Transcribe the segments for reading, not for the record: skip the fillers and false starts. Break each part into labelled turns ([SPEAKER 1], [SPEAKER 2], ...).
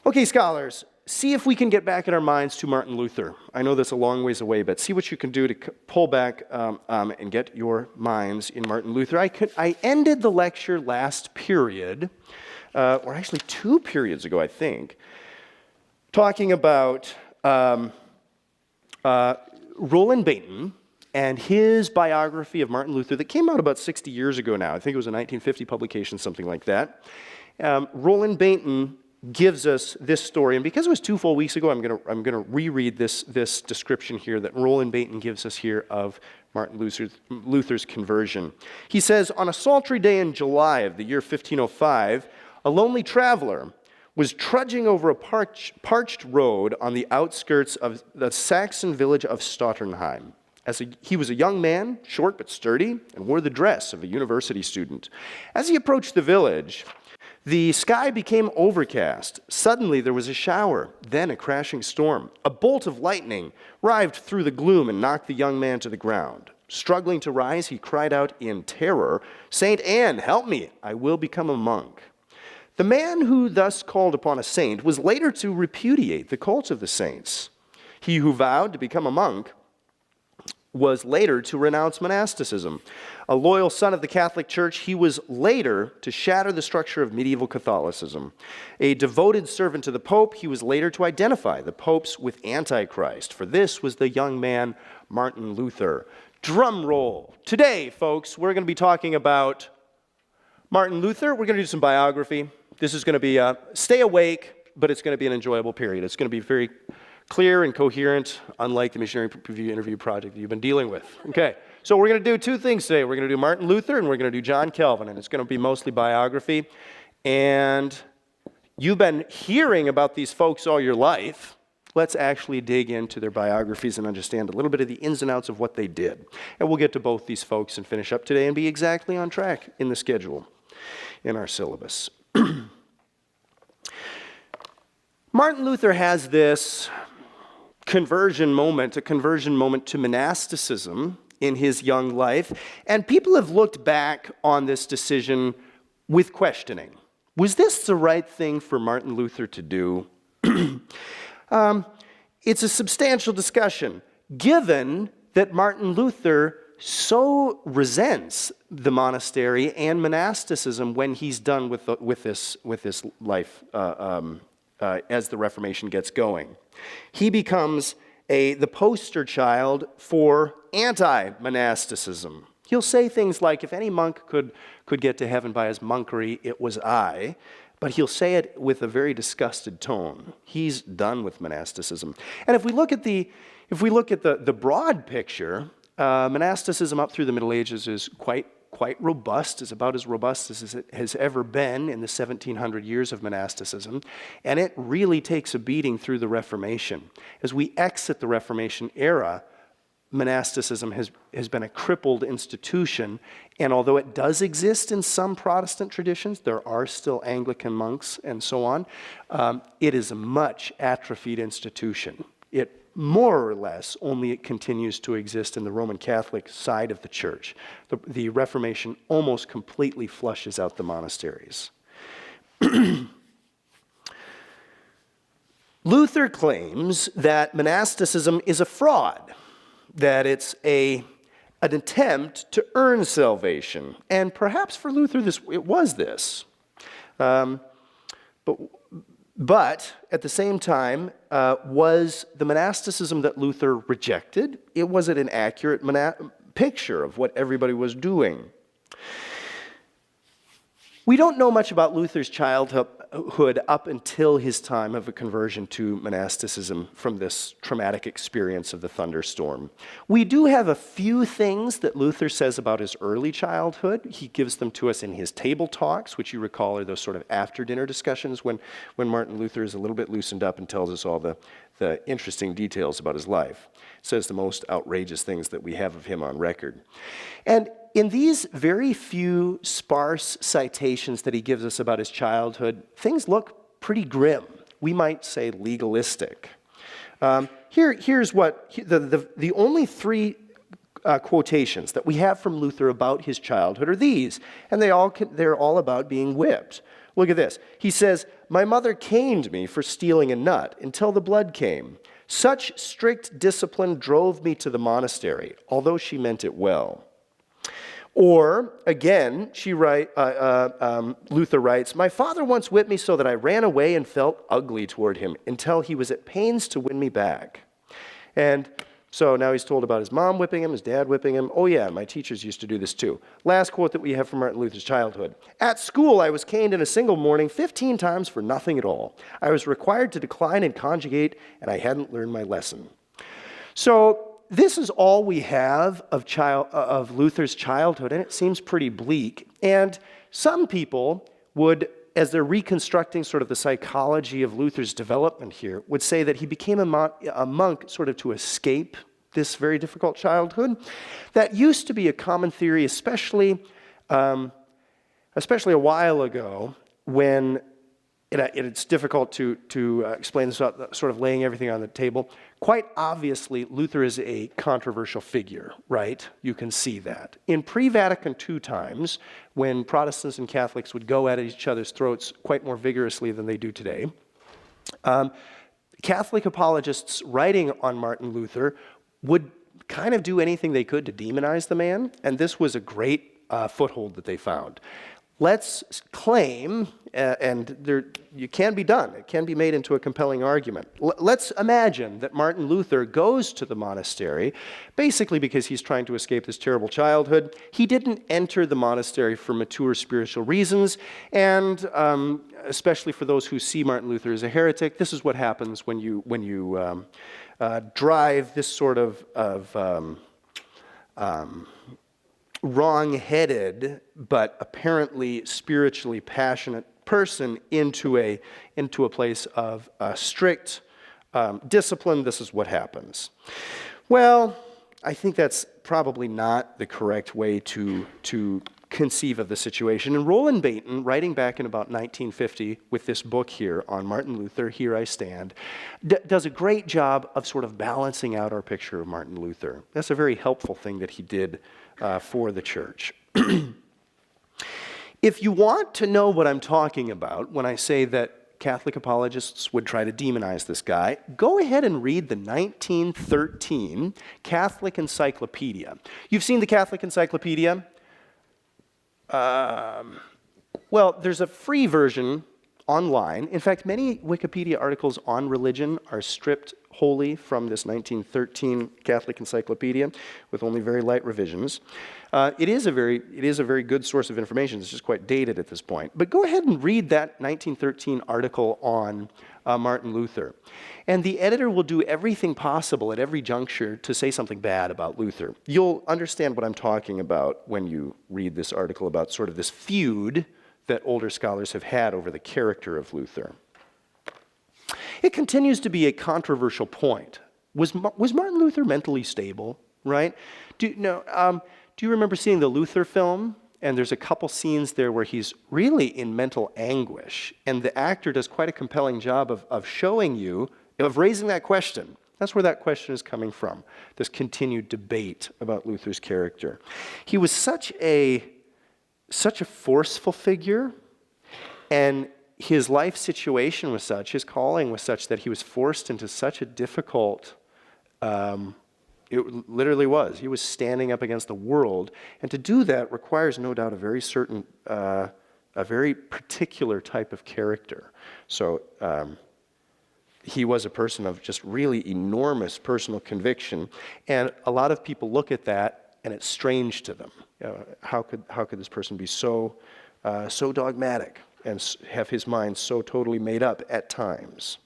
[SPEAKER 1] Okay, scholars, see if we can get back in our minds to Martin Luther. I know that's a long ways away, but see what you can do to pull back and get your minds in Martin Luther. I ended the lecture last period, or actually 2 periods ago, I think, talking about Roland Bainton and his biography of Martin Luther that came out about 60 years ago now. I think it was a 1950 publication, something like that. Roland Bainton gives us this story, and because it was 2 full weeks ago, I'm gonna reread this description here that Roland Bainton gives us here of Martin Luther's conversion. He says, on a sultry day in July of the year 1505, a lonely traveler was trudging over a parched road on the outskirts of the Saxon village of Stotternheim. He was a young man, short but sturdy, and wore the dress of a university student. As he approached the village, the sky became overcast. Suddenly there was a shower, then a crashing storm. A bolt of lightning rived through the gloom and knocked the young man to the ground. Struggling to rise, he cried out in terror, "Saint Anne, help me, I will become a monk." The man who thus called upon a saint was later to repudiate the cult of the saints. He who vowed to become a monk was later to renounce monasticism. A loyal son of the Catholic Church, he was later to shatter the structure of medieval Catholicism. A devoted servant to the Pope, he was later to identify the popes with Antichrist. For this was the young man Martin Luther. Drum roll. Today, folks, we're going to be talking about Martin Luther. We're going to do some biography. This is going to be stay awake, but it's going to be an enjoyable period. It's going to be very clear and coherent, unlike the missionary review interview project that you've been dealing with. Okay, so we're going to do 2 things today. We're going to do Martin Luther and we're going to do John Calvin, and it's going to be mostly biography. And you've been hearing about these folks all your life. Let's actually dig into their biographies and understand a little bit of the ins and outs of what they did. And we'll get to both these folks and finish up today and be exactly on track in the schedule, in our syllabus. Martin Luther has this a conversion moment to monasticism in his young life, and people have looked back on this decision with questioning. Was this the right thing for Martin Luther to do? It's a substantial discussion, given that Martin Luther so resents the monastery and monasticism when he's done with this life as the Reformation gets going. He becomes the poster child for anti-monasticism. He'll say things like, if any monk could get to heaven by his monkery, it was I. But he'll say it with a very disgusted tone. He's done with monasticism. And if we look at the broad picture, monasticism up through the Middle Ages is quite robust. It's about as robust as it has ever been in the 1700 years of monasticism. And it really takes a beating through the Reformation. As we exit the Reformation era, monasticism has been a crippled institution. And although it does exist in some Protestant traditions, there are still Anglican monks and so on, it is a much atrophied institution. It more or less only it continues to exist in the Roman Catholic side of the church. The Reformation almost completely flushes out the monasteries. Luther claims that monasticism is a fraud, that it's an attempt to earn salvation. And perhaps for Luther it was this. But at the same time, was the monasticism that Luther rejected, was it an accurate picture of what everybody was doing? We don't know much about Luther's childhood up until his time of a conversion to monasticism from this traumatic experience of the thunderstorm. We do have a few things that Luther says about his early childhood. He gives them to us in his table talks, which you recall are those sort of after-dinner discussions when Martin Luther is a little bit loosened up and tells us all the interesting details about his life. Says the most outrageous things that we have of him on record. And in these very few sparse citations that he gives us about his childhood, things look pretty grim. We might say legalistic. Here's what, the only 3 quotations that we have from Luther about his childhood are these, and they're all about being whipped. Look at this. He says, "My mother caned me for stealing a nut until the blood came. Such strict discipline drove me to the monastery, although she meant it well." Or, again, Luther writes, "My father once whipped me so that I ran away and felt ugly toward him until he was at pains to win me back." And so now he's told about his mom whipping him, his dad whipping him. "Oh yeah, my teachers used to do this too." Last quote that we have from Martin Luther's childhood. "At school, I was caned in a single morning 15 times for nothing at all. I was required to decline and conjugate, and I hadn't learned my lesson." So this is all we have of Luther's childhood, and it seems pretty bleak. And some people would, as they're reconstructing sort of the psychology of Luther's development here, would say that he became a monk sort of to escape this very difficult childhood. That used to be a common theory, especially a while ago, when it's difficult to explain this without sort of laying everything on the table. Quite obviously, Luther is a controversial figure, right? You can see that. In pre-Vatican II times, when Protestants and Catholics would go at each other's throats quite more vigorously than they do today, Catholic apologists writing on Martin Luther would kind of do anything they could to demonize the man, and this was a great foothold that they found. Let's claim, you can be done, it can be made into a compelling argument. Let's imagine that Martin Luther goes to the monastery, basically because he's trying to escape this terrible childhood. He didn't enter the monastery for mature spiritual reasons, and especially for those who see Martin Luther as a heretic, this is what happens when you drive this sort of wrong-headed but apparently spiritually passionate person into a place of strict discipline. This is what happens. Well, I think that's probably not the correct way to conceive of the situation. And Roland Bainton, writing back in about 1950 with this book here on Martin Luther, Here I Stand, does a great job of sort of balancing out our picture of Martin Luther. That's a very helpful thing that he did for the church. If you want to know what I'm talking about when I say that Catholic apologists would try to demonize this guy, go ahead and read the 1913 Catholic Encyclopedia. You've seen the Catholic Encyclopedia? Well, there's a free version online. In fact, many Wikipedia articles on religion are stripped wholly from this 1913 Catholic Encyclopedia with only very light revisions. It is a very good source of information. It's just quite dated at this point. But go ahead and read that 1913 article on Martin Luther. And the editor will do everything possible at every juncture to say something bad about Luther. You'll understand what I'm talking about when you read this article about sort of this feud that older scholars have had over the character of Luther. It continues to be a controversial point. Was Martin Luther mentally stable, right? Do you remember seeing the Luther film? And there's a couple scenes there where he's really in mental anguish. And the actor does quite a compelling job of showing you, of raising that question. That's where that question is coming from, this continued debate about Luther's character. He was such a forceful figure, and his life situation was such, his calling was such, that he was forced into such a difficult, it literally was. He was standing up against the world, and to do that requires, no doubt, a very certain, a very particular type of character. So he was a person of just really enormous personal conviction, and a lot of people look at that, and it's strange to them. How could this person be so dogmatic and have his mind so totally made up at times?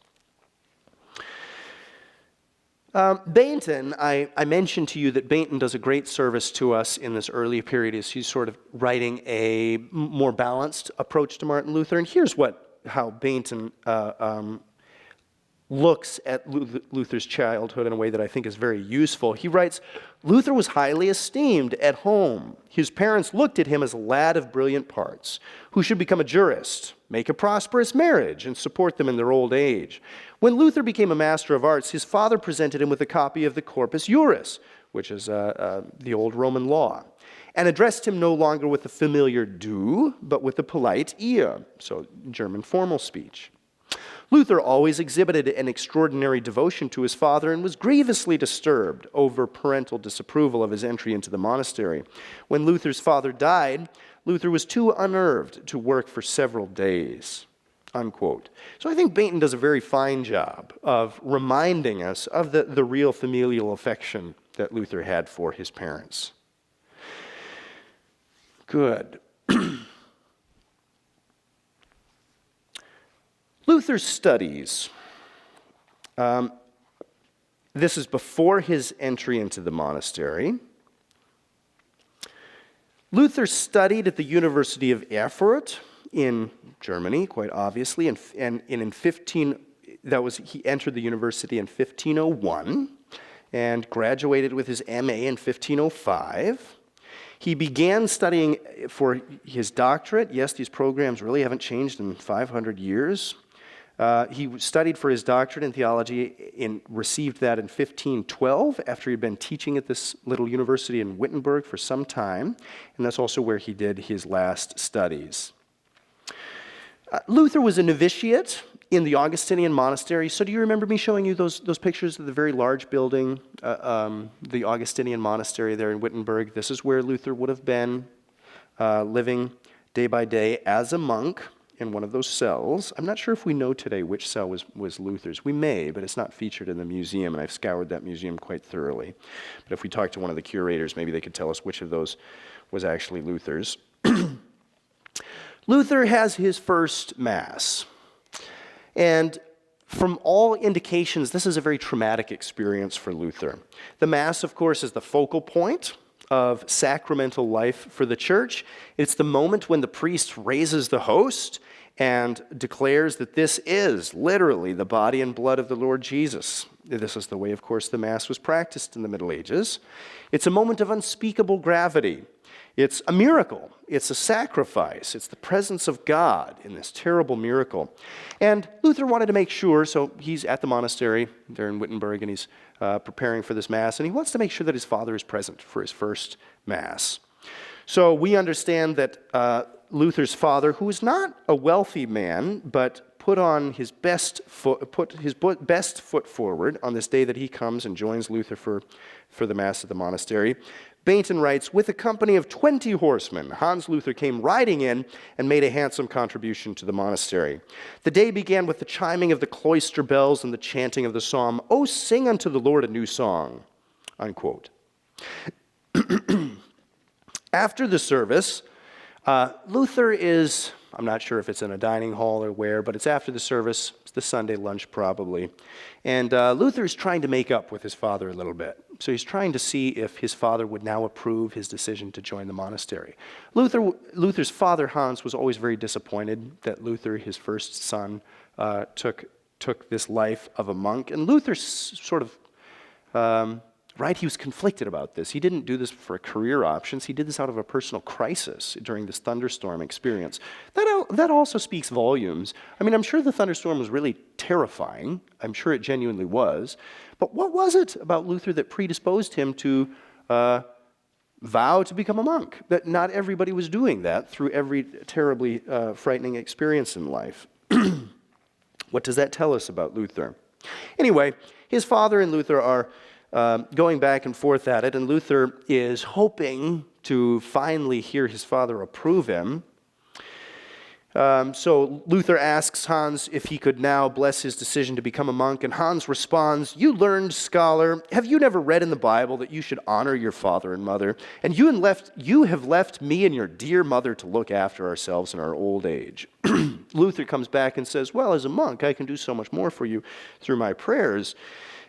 [SPEAKER 1] Bainton, I mentioned to you that Bainton does a great service to us in this early period as he's sort of writing a more balanced approach to Martin Luther. And here's how Bainton looks at Luther's childhood in a way that I think is very useful. He writes, "Luther was highly esteemed at home. His parents looked at him as a lad of brilliant parts, who should become a jurist, make a prosperous marriage, and support them in their old age. When Luther became a master of arts, his father presented him with a copy of the Corpus Juris, which is the old Roman law. and addressed him no longer with the familiar du, but with the polite ihr, so German formal speech. Luther always exhibited an extraordinary devotion to his father and was grievously disturbed over parental disapproval of his entry into the monastery. When Luther's father died, Luther was too unnerved to work for several days, unquote. So I think Bainton does a very fine job of reminding us of the real familial affection that Luther had for his parents. Good. Luther's studies, this is before his entry into the monastery. Luther studied at the University of Erfurt in Germany, quite obviously, he entered the university in 1501 and graduated with his MA in 1505. He began studying for his doctorate. Yes, these programs really haven't changed in 500 years. He studied for his doctorate in theology and received that in 1512 after he'd been teaching at this little university in Wittenberg for some time, and that's also where he did his last studies. Luther was a novitiate in the Augustinian monastery. So do you remember me showing you those pictures of the very large building, the Augustinian monastery there in Wittenberg? This is where Luther would have been living day by day as a monk in one of those cells. I'm not sure if we know today which cell was Luther's. We may, but it's not featured in the museum, and I've scoured that museum quite thoroughly. But if we talk to one of the curators, maybe they could tell us which of those was actually Luther's. Luther has his first Mass. And from all indications, this is a very traumatic experience for Luther. The Mass, of course, is the focal point of sacramental life for the church. It's the moment when the priest raises the host and declares that this is literally the body and blood of the Lord Jesus. This is the way, of course, the Mass was practiced in the Middle Ages. It's a moment of unspeakable gravity. It's a miracle. It's a sacrifice. It's the presence of God in this terrible miracle. And Luther wanted to make sure, so he's at the monastery there in Wittenberg, and he's preparing for this Mass, and he wants to make sure that his father is present for his first Mass. So we understand that Luther's father, who was not a wealthy man, but put his best foot forward on this day that he comes and joins Luther for the Mass at the monastery. Bainton writes, with a company of 20 horsemen, Hans Luther came riding in and made a handsome contribution to the monastery. The day began with the chiming of the cloister bells and the chanting of the psalm, "O sing unto the Lord a new song," unquote. After the service, Luther is, I'm not sure if it's in a dining hall or where, but it's after the service, it's the Sunday lunch probably. And Luther is trying to make up with his father a little bit. So he's trying to see if his father would now approve his decision to join the monastery. Luther's father, Hans, was always very disappointed that Luther, his first son, took this life of a monk. And Luther sort of, he was conflicted about this. He didn't do this for career options. He did this out of a personal crisis during this thunderstorm experience. That also speaks volumes. I mean, I'm sure the thunderstorm was really terrifying. I'm sure it genuinely was. But what was it about Luther that predisposed him to vow to become a monk? That not everybody was doing that through every terribly frightening experience in life. What does that tell us about Luther? Anyway, his father and Luther are going back and forth at it, and Luther is hoping to finally hear his father approve him. So Luther asks Hans if he could now bless his decision to become a monk, and Hans responds, "You learned scholar, have you never read in the Bible that you should honor your father and mother? And you have left me and your dear mother to look after ourselves in our old age." Luther comes back and says, "Well, as a monk, I can do so much more for you through my prayers."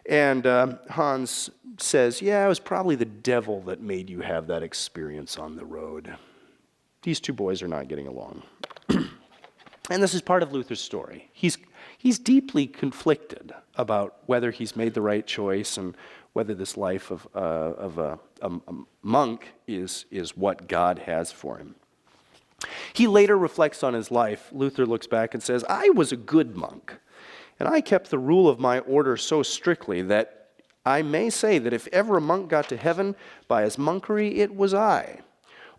[SPEAKER 1] And Hans says, "Yeah, it was probably the devil that made you have that experience on the road." These two boys are not getting along. And this is part of Luther's story. He's deeply conflicted about whether he's made the right choice and whether this life of a monk is what God has for him. He later reflects on his life. Luther looks back and says, "I was a good monk, and I kept the rule of my order so strictly that I may say that if ever a monk got to heaven by his monkery, it was I.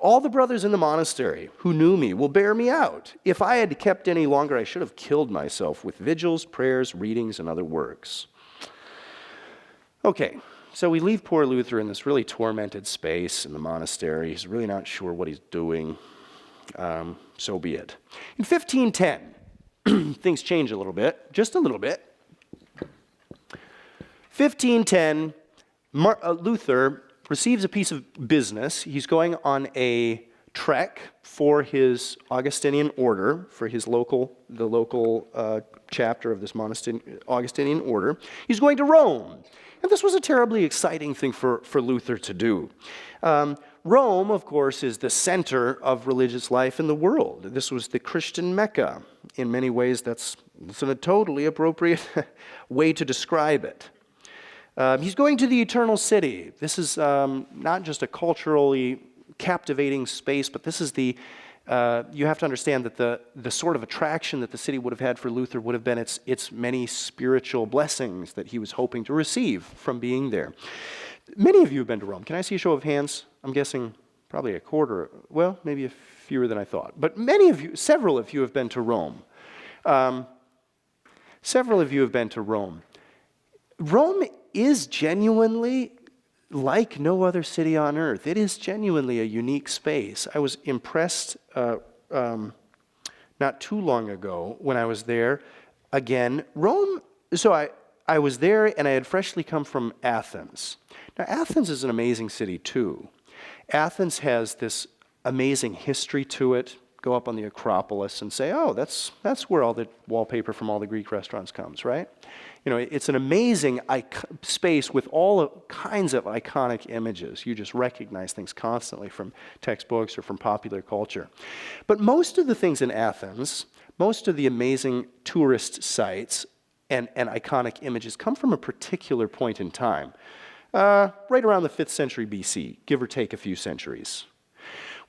[SPEAKER 1] All the brothers in the monastery who knew me will bear me out. If I had kept any longer, I should have killed myself with vigils, prayers, readings, and other works. Okay, so we leave poor Luther in this really tormented space in the monastery. He's really not sure what he's doing. So be it. In 1510, things change a little bit, just a little bit. 1510, Luther receives a piece of business. He's going on a trek for his Augustinian order, for the local chapter of this Augustinian order. He's going to Rome. And this was a terribly exciting thing for Luther to do. Rome, of course, is the center of religious life in the world. This was the Christian Mecca. In many ways, that's a totally appropriate way to describe it. He's going to the eternal city. This is not just a culturally captivating space, but this is you have to understand that the sort of attraction that the city would have had for Luther would have been its many spiritual blessings that he was hoping to receive from being there. Many of you have been to Rome. Can I see a show of hands? I'm guessing probably a quarter, well, maybe fewer than I thought. But several of you have been to Rome. Several of you have been to Rome. Rome is genuinely like no other city on earth. It is genuinely a unique space. I was impressed not too long ago when I was there. Again, Rome, so I was there and I had freshly come from Athens. Now, Athens is an amazing city too. Athens has this amazing history to it. Go up on the Acropolis and say, oh, that's where all the wallpaper from all the Greek restaurants comes, right? You know, it's an amazing space with all kinds of iconic images. You just recognize things constantly from textbooks or from popular culture. But most of the things in Athens, most of the amazing tourist sites and iconic images come from a particular point in time, right around the 5th century BC, give or take a few centuries.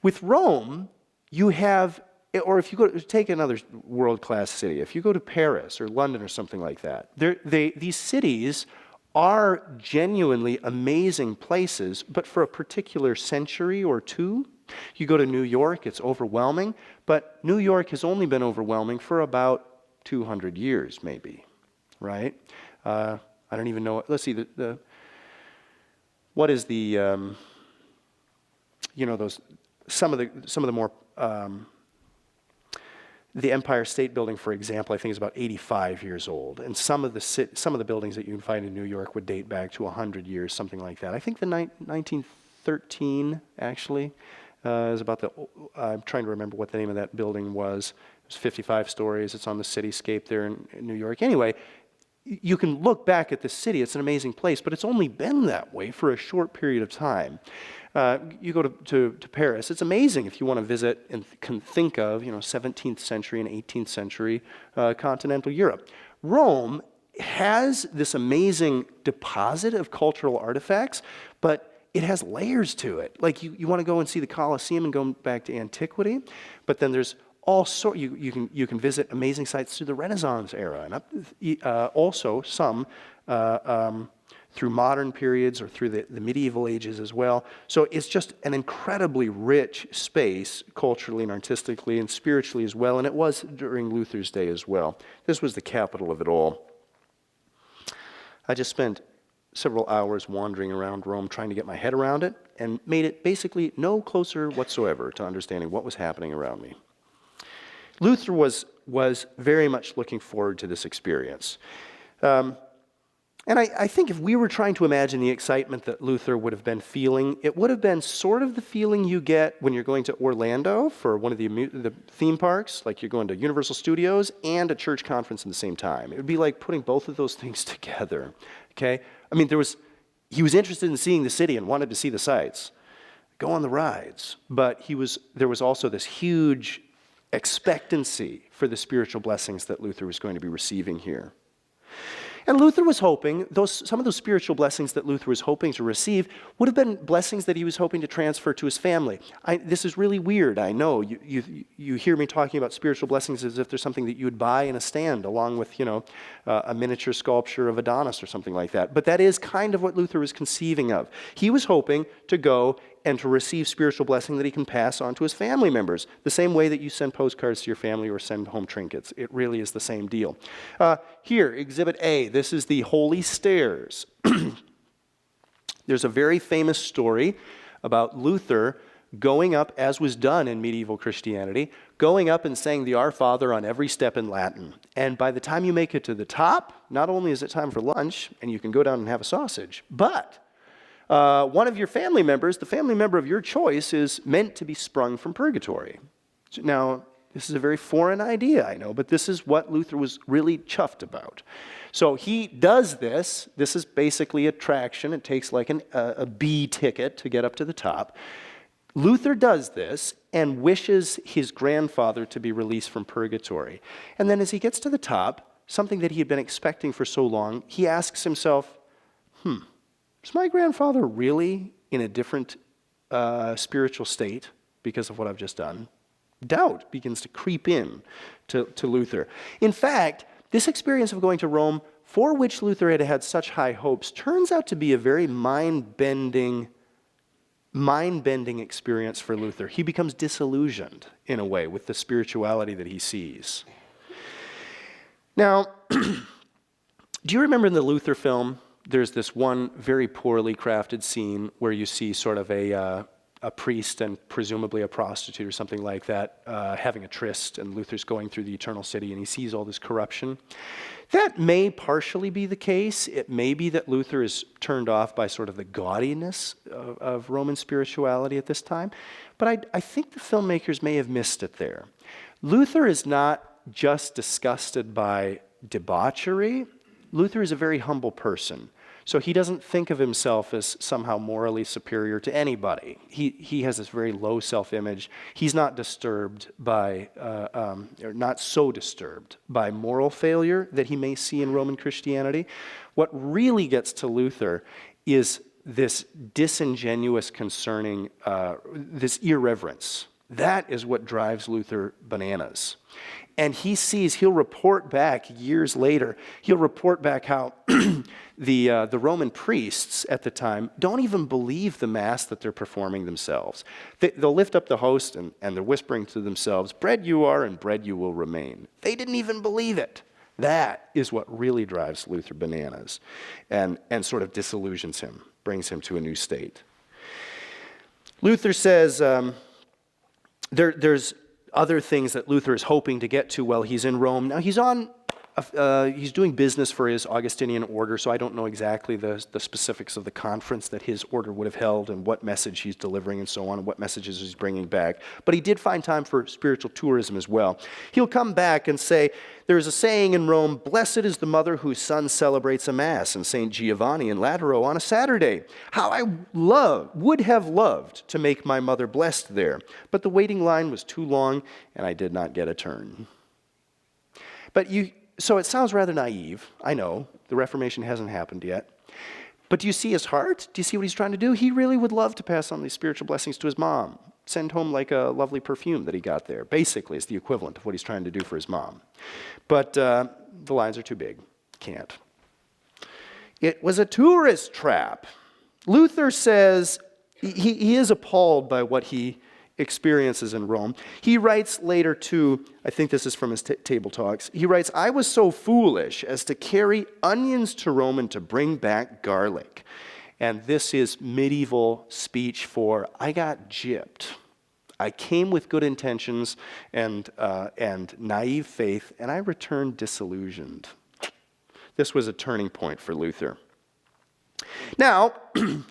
[SPEAKER 1] With Rome, you have, or if you go to take another world-class city, if you go to Paris or London or something like that, these cities are genuinely amazing places, but for a particular century or two. You go to New York, it's overwhelming, but New York has only been overwhelming for about 200 years, maybe, right? I don't even know. Let's see, what is the, some of the more, the Empire State Building, for example, I think is about 85 years old. And some of the buildings that you can find in New York would date back to 100 years, something like that. I think the 1913, actually, is about I'm trying to remember what the name of that building was. It was 55 stories. It's on the cityscape there in New York. Anyway, you can look back at the city. It's an amazing place, but it's only been that way for a short period of time. You go to Paris. It's amazing if you want to visit and can think of 17th century and 18th century continental Europe. Rome has this amazing deposit of cultural artifacts, but it has layers to it. Like you want to go and see the Colosseum and go back to antiquity, but then there's all sorts. You can visit amazing sites through the Renaissance era, and also some through modern periods or through the medieval ages as well. So it's just an incredibly rich space culturally and artistically and spiritually as well, and it was during Luther's day as well. This was the capital of it all. I just spent several hours wandering around Rome trying to get my head around it and made it basically no closer whatsoever to understanding what was happening around me. Luther was very much looking forward to this experience. And I think if we were trying to imagine the excitement that Luther would have been feeling, it would have been sort of the feeling you get when you're going to Orlando for one of the theme parks, like you're going to Universal Studios and a church conference at the same time. It would be like putting both of those things together, okay? I mean, he was interested in seeing the city and wanted to see the sights, go on the rides, but there was also this huge expectancy for the spiritual blessings that Luther was going to be receiving here. And Luther was hoping, some of those spiritual blessings that Luther was hoping to receive would have been blessings that he was hoping to transfer to his family. This is really weird, I know. You hear me talking about spiritual blessings as if there's something that you would buy in a stand along with, a miniature sculpture of Adonis or something like that. But that is kind of what Luther was conceiving of. He was hoping to go and to receive spiritual blessing that he can pass on to his family members. The same way that you send postcards to your family or send home trinkets. It really is the same deal. Here, Exhibit A, this is the Holy Stairs. There's a very famous story about Luther going up, as was done in medieval Christianity, going up and saying the Our Father on every step in Latin. And by the time you make it to the top, not only is it time for lunch, and you can go down and have a sausage, but one of your family members, the family member of your choice, is meant to be sprung from purgatory. Now, this is a very foreign idea, I know, but this is what Luther was really chuffed about. So he does this. This is basically attraction. It takes like a B ticket to get up to the top. Luther does this and wishes his grandfather to be released from purgatory. And then as he gets to the top, something that he had been expecting for so long, he asks himself, is my grandfather really in a different spiritual state because of what I've just done? Doubt begins to creep in to Luther. In fact, this experience of going to Rome, for which Luther had had such high hopes, turns out to be a very mind-bending experience for Luther. He becomes disillusioned, in a way, with the spirituality that he sees. Now, do you remember in the Luther film, there's this one very poorly crafted scene where you see sort of a priest and presumably a prostitute or something like that having a tryst, and Luther's going through the eternal city and he sees all this corruption. That may partially be the case. It may be that Luther is turned off by sort of the gaudiness of Roman spirituality at this time, but I think the filmmakers may have missed it there. Luther is not just disgusted by debauchery. Luther is a very humble person. So he doesn't think of himself as somehow morally superior to anybody. He has this very low self-image. He's not disturbed by, or not so disturbed by moral failure that he may see in Roman Christianity. What really gets to Luther is this disingenuous concerning, this irreverence. That is what drives Luther bananas. And he'll report back years later, he'll report back how the Roman priests at the time don't even believe the Mass that they're performing themselves. They'll lift up the host and they're whispering to themselves, bread you are and bread you will remain. They didn't even believe it. That is what really drives Luther bananas and sort of disillusions him, brings him to a new state. Luther says there's other things that Luther is hoping to get to while he's in Rome. Now he's doing business for his Augustinian order, so I don't know exactly the specifics of the conference that his order would have held and what message he's delivering and so on, and what messages he's bringing back. But he did find time for spiritual tourism as well. He'll come back and say, there's a saying in Rome, blessed is the mother whose son celebrates a Mass in St. Giovanni in Laterano on a Saturday. How I would have loved to make my mother blessed there, but the waiting line was too long and I did not get a turn. So it sounds rather naive, I know. The Reformation hasn't happened yet. But do you see his heart? Do you see what he's trying to do? He really would love to pass on these spiritual blessings to his mom. Send home like a lovely perfume that he got there. Basically, it's the equivalent of what he's trying to do for his mom. But the lines are too big. Can't. It was a tourist trap. Luther says he is appalled by what he experiences in Rome. He writes later too, I think this is from his table talks, he writes, I was so foolish as to carry onions to Rome and to bring back garlic. And this is medieval speech for, I got gypped. I came with good intentions and naive faith, and I returned disillusioned. This was a turning point for Luther. Now,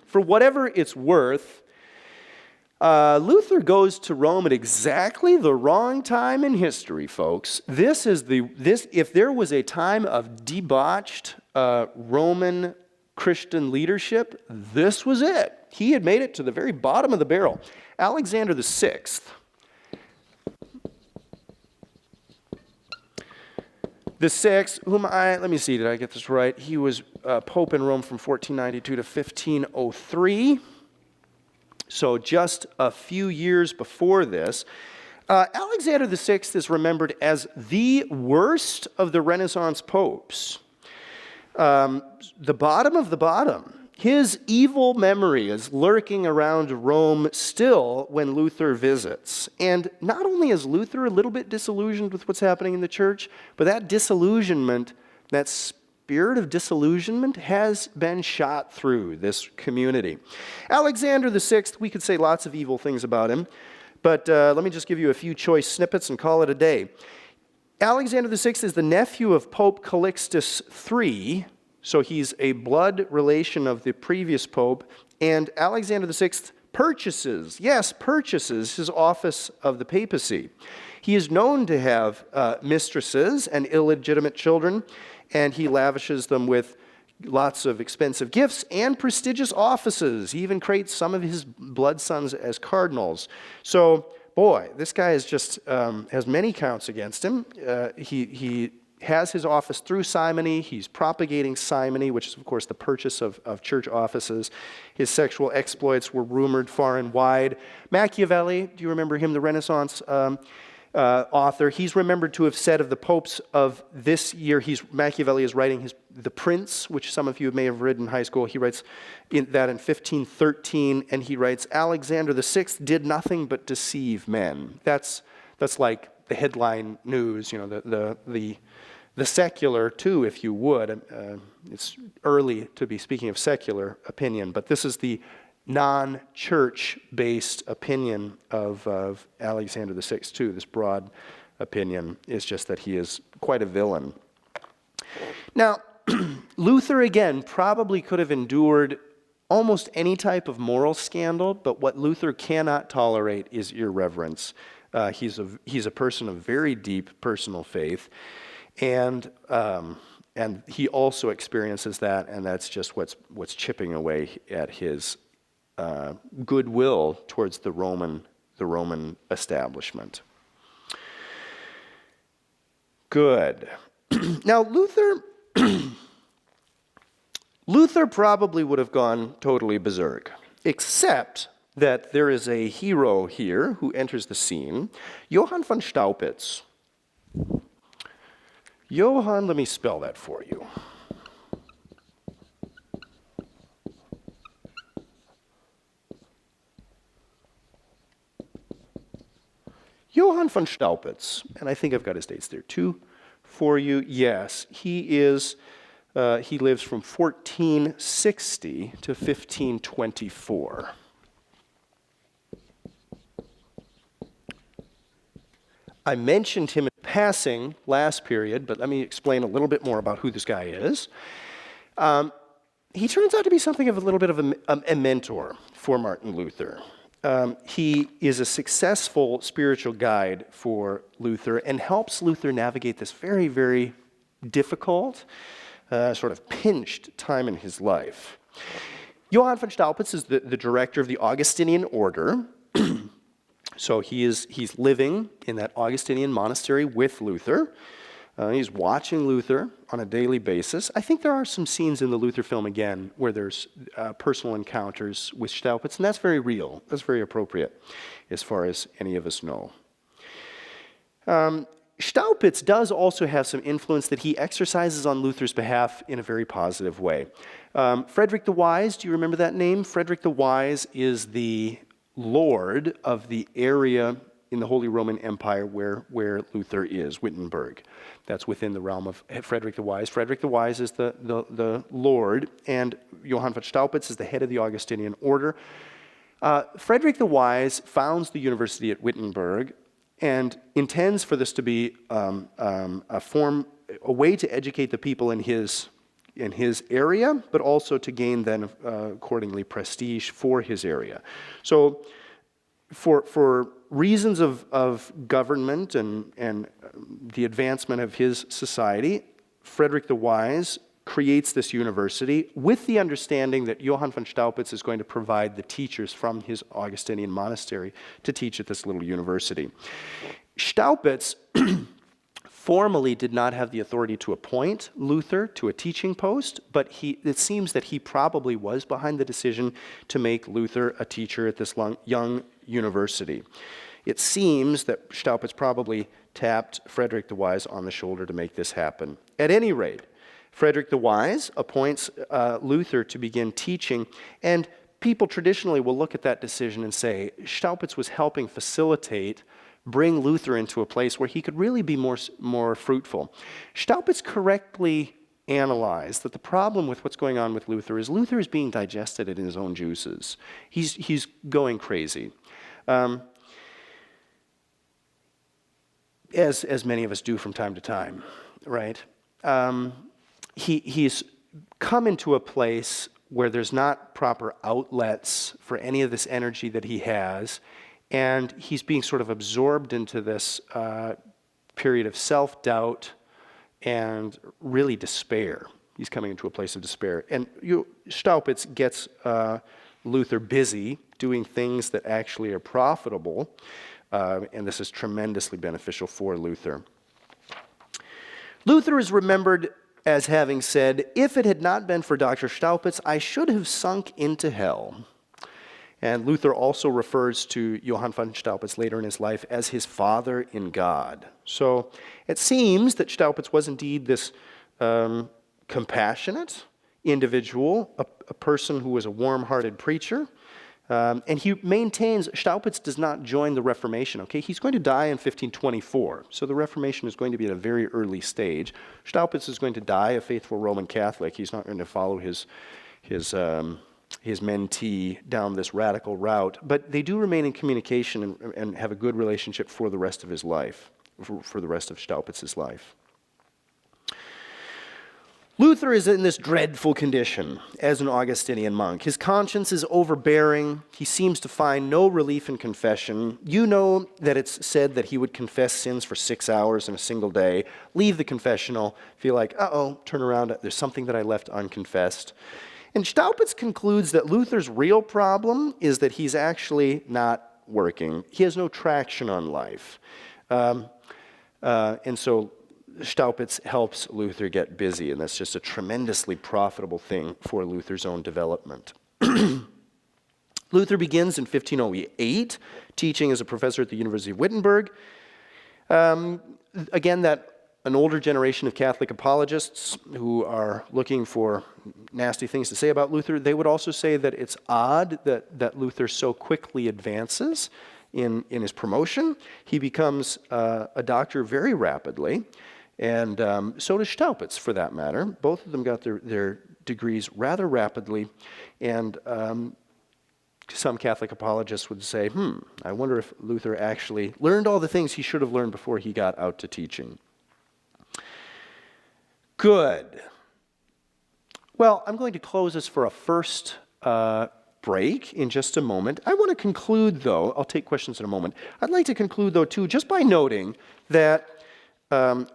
[SPEAKER 1] for whatever it's worth, Luther goes to Rome at exactly the wrong time in history, folks. If there was a time of debauched Roman Christian leadership, this was it. He had made it to the very bottom of the barrel. Alexander VI. The sixth, let me see, did I get this right? He was Pope in Rome from 1492 to 1503. So just a few years before this. Alexander VI is remembered as the worst of the Renaissance popes. The bottom of the bottom. His evil memory is lurking around Rome still when Luther visits. And not only is Luther a little bit disillusioned with what's happening in the church, but that disillusionment, that spirit of disillusionment has been shot through this community. Alexander VI, we could say lots of evil things about him, but let me just give you a few choice snippets and call it a day. Alexander VI is the nephew of Pope Calixtus III, so he's a blood relation of the previous pope, and Alexander VI purchases his office of the papacy. He is known to have mistresses and illegitimate children, and he lavishes them with lots of expensive gifts and prestigious offices. He even creates some of his blood sons as cardinals. So, boy, this guy is just has many counts against him. He has his office through simony. He's propagating simony, which is, of course, the purchase of church offices. His sexual exploits were rumored far and wide. Machiavelli, do you remember him, the Renaissance author? He's remembered to have said of the popes of this year, Machiavelli is writing The Prince, which some of you may have read in high school. He writes that in 1513, and he writes, Alexander VI did nothing but deceive men. That's like the headline news, the secular, too, if you would. It's early to be speaking of secular opinion, but this is the non-church-based opinion of Alexander VI, too. This broad opinion is just that he is quite a villain. Now, Luther, again, probably could have endured almost any type of moral scandal, but what Luther cannot tolerate is irreverence. He's a person of very deep personal faith, and he also experiences that, and that's just what's chipping away at his goodwill towards the Roman establishment. Good. Now, Luther probably would have gone totally berserk, except that there is a hero here who enters the scene, Johann von Staupitz. Johann, let me spell that for you. Johann von Staupitz, and I think I've got his dates there too for you. Yes, he lives from 1460 to 1524. I mentioned him in passing last period, but let me explain a little bit more about who this guy is. He turns out to be something of a little bit of a mentor for Martin Luther. He is a successful spiritual guide for Luther and helps Luther navigate this very, very difficult, sort of pinched time in his life. Johann von Staupitz is the director of the Augustinian order. So he's living in that Augustinian monastery with Luther. He's watching Luther on a daily basis. I think there are some scenes in the Luther film, again, where there's personal encounters with Staupitz, and that's very real. That's very appropriate, as far as any of us know. Staupitz does also have some influence that he exercises on Luther's behalf in a very positive way. Frederick the Wise, do you remember that name? Frederick the Wise is the lord of the area in the Holy Roman Empire where Luther is, Wittenberg. That's within the realm of Frederick the Wise. Frederick the Wise is the lord, and Johann von Staupitz is the head of the Augustinian order. Frederick the Wise founds the university at Wittenberg and intends for this to be a way to educate the people in his area, but also to gain then accordingly prestige for his area. So for reasons of government and the advancement of his society, Frederick the Wise creates this university with the understanding that Johann von Staupitz is going to provide the teachers from his Augustinian monastery to teach at this little university. Staupitz formally did not have the authority to appoint Luther to a teaching post, but it seems that he probably was behind the decision to make Luther a teacher at this young university. It seems that Staupitz probably tapped Frederick the Wise on the shoulder to make this happen. At any rate, Frederick the Wise appoints Luther to begin teaching, and people traditionally will look at that decision and say, Staupitz was helping facilitate, bring Luther into a place where he could really be more fruitful. Staupitz correctly analyzed that the problem with what's going on with Luther is being digested in his own juices. He's going crazy. As many of us do from time to time, right? He's come into a place where there's not proper outlets for any of this energy that he has, and he's being sort of absorbed into this period of self-doubt and really despair. He's coming into a place of despair. And Staupitz gets Luther busy doing things that actually are profitable, and this is tremendously beneficial for Luther. Luther is remembered as having said, "If it had not been for Dr. Staupitz, I should have sunk into hell." And Luther also refers to Johann von Staupitz later in his life as his father in God. So it seems that Staupitz was indeed this compassionate individual, a person who was a warm-hearted preacher. And he maintains, Staupitz does not join the Reformation, okay? He's going to die in 1524, so the Reformation is going to be at a very early stage. Staupitz is going to die a faithful Roman Catholic. He's not going to follow his mentee down this radical route, but they do remain in communication and have a good relationship for the rest of his life, for the rest of Staupitz's life. Luther is in this dreadful condition as an Augustinian monk. His conscience is overbearing. He seems to find no relief in confession. You know that it's said that he would confess sins for 6 hours in a single day, leave the confessional, feel like, uh-oh, turn around, there's something that I left unconfessed. And Staupitz concludes that Luther's real problem is that he's actually not working. He has no traction on life. And so Staupitz helps Luther get busy, and that's just a tremendously profitable thing for Luther's own development. Luther begins in 1508, teaching as a professor at the University of Wittenberg. Again, an older generation of Catholic apologists who are looking for nasty things to say about Luther, they would also say that it's odd that Luther so quickly advances in his promotion. He becomes a doctor very rapidly, and so does Staupitz, for that matter. Both of them got their degrees rather rapidly, and some Catholic apologists would say, I wonder if Luther actually learned all the things he should have learned before he got out to teaching. Good. Well, I'm going to close this for a first break in just a moment. I want to conclude, though, I'll take questions in a moment. I'd like to conclude, though, too, just by noting that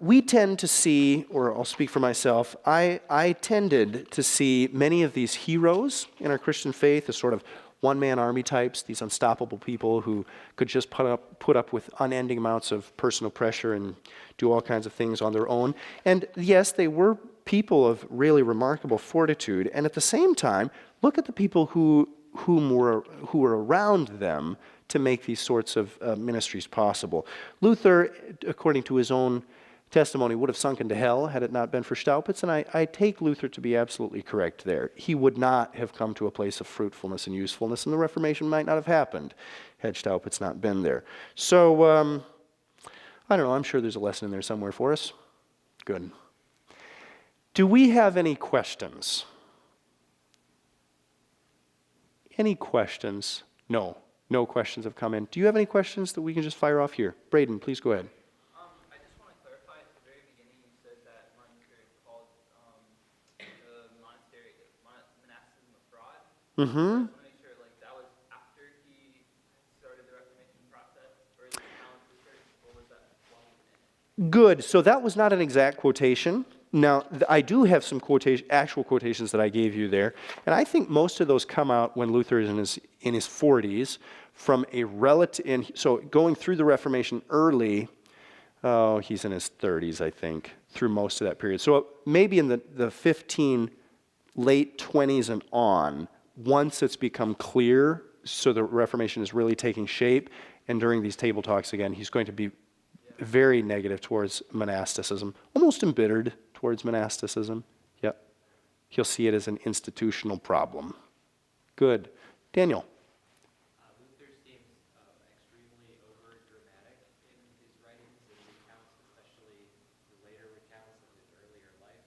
[SPEAKER 1] we tend to see, or I'll speak for myself, I tended to see many of these heroes in our Christian faith as sort of one-man army types, these unstoppable people who could just put up with unending amounts of personal pressure and do all kinds of things on their own. And yes, they were people of really remarkable fortitude. And at the same time, look at the people who were around them to make these sorts of ministries possible. Luther, according to his own testimony, would have sunk into hell had it not been for Staupitz, and I take Luther to be absolutely correct there. He would not have come to a place of fruitfulness and usefulness, and the Reformation might not have happened had Staupitz not been there. So, I don't know, I'm sure there's a lesson in there somewhere for us. Good. Do we have any questions? Any questions? No. No questions have come in. Do you have any questions that we can just fire off here? Braden, please go ahead.
[SPEAKER 2] I just want to clarify at the very beginning you said that Martin Luther called the monastery monasticism a fraud. I just want to make sure that was after he started the Reformation process, or is it Alan Luther, or was that while he was in it?
[SPEAKER 1] Good. So that was not an exact quotation. Now, I do have some actual quotations that I gave you there, and I think most of those come out when Luther is in his 40s, from a relative. So going through the Reformation early, he's in his 30s, I think, through most of that period. So maybe in the late 20s and on, once it's become clear, so the Reformation is really taking shape, and during these table talks again, he's going to be very negative towards monasticism, almost embittered towards monasticism. He'll see it as an institutional problem. Good. Daniel.
[SPEAKER 3] Luther seems extremely over-dramatic in his writings and recounts, especially the later recounts of his earlier life.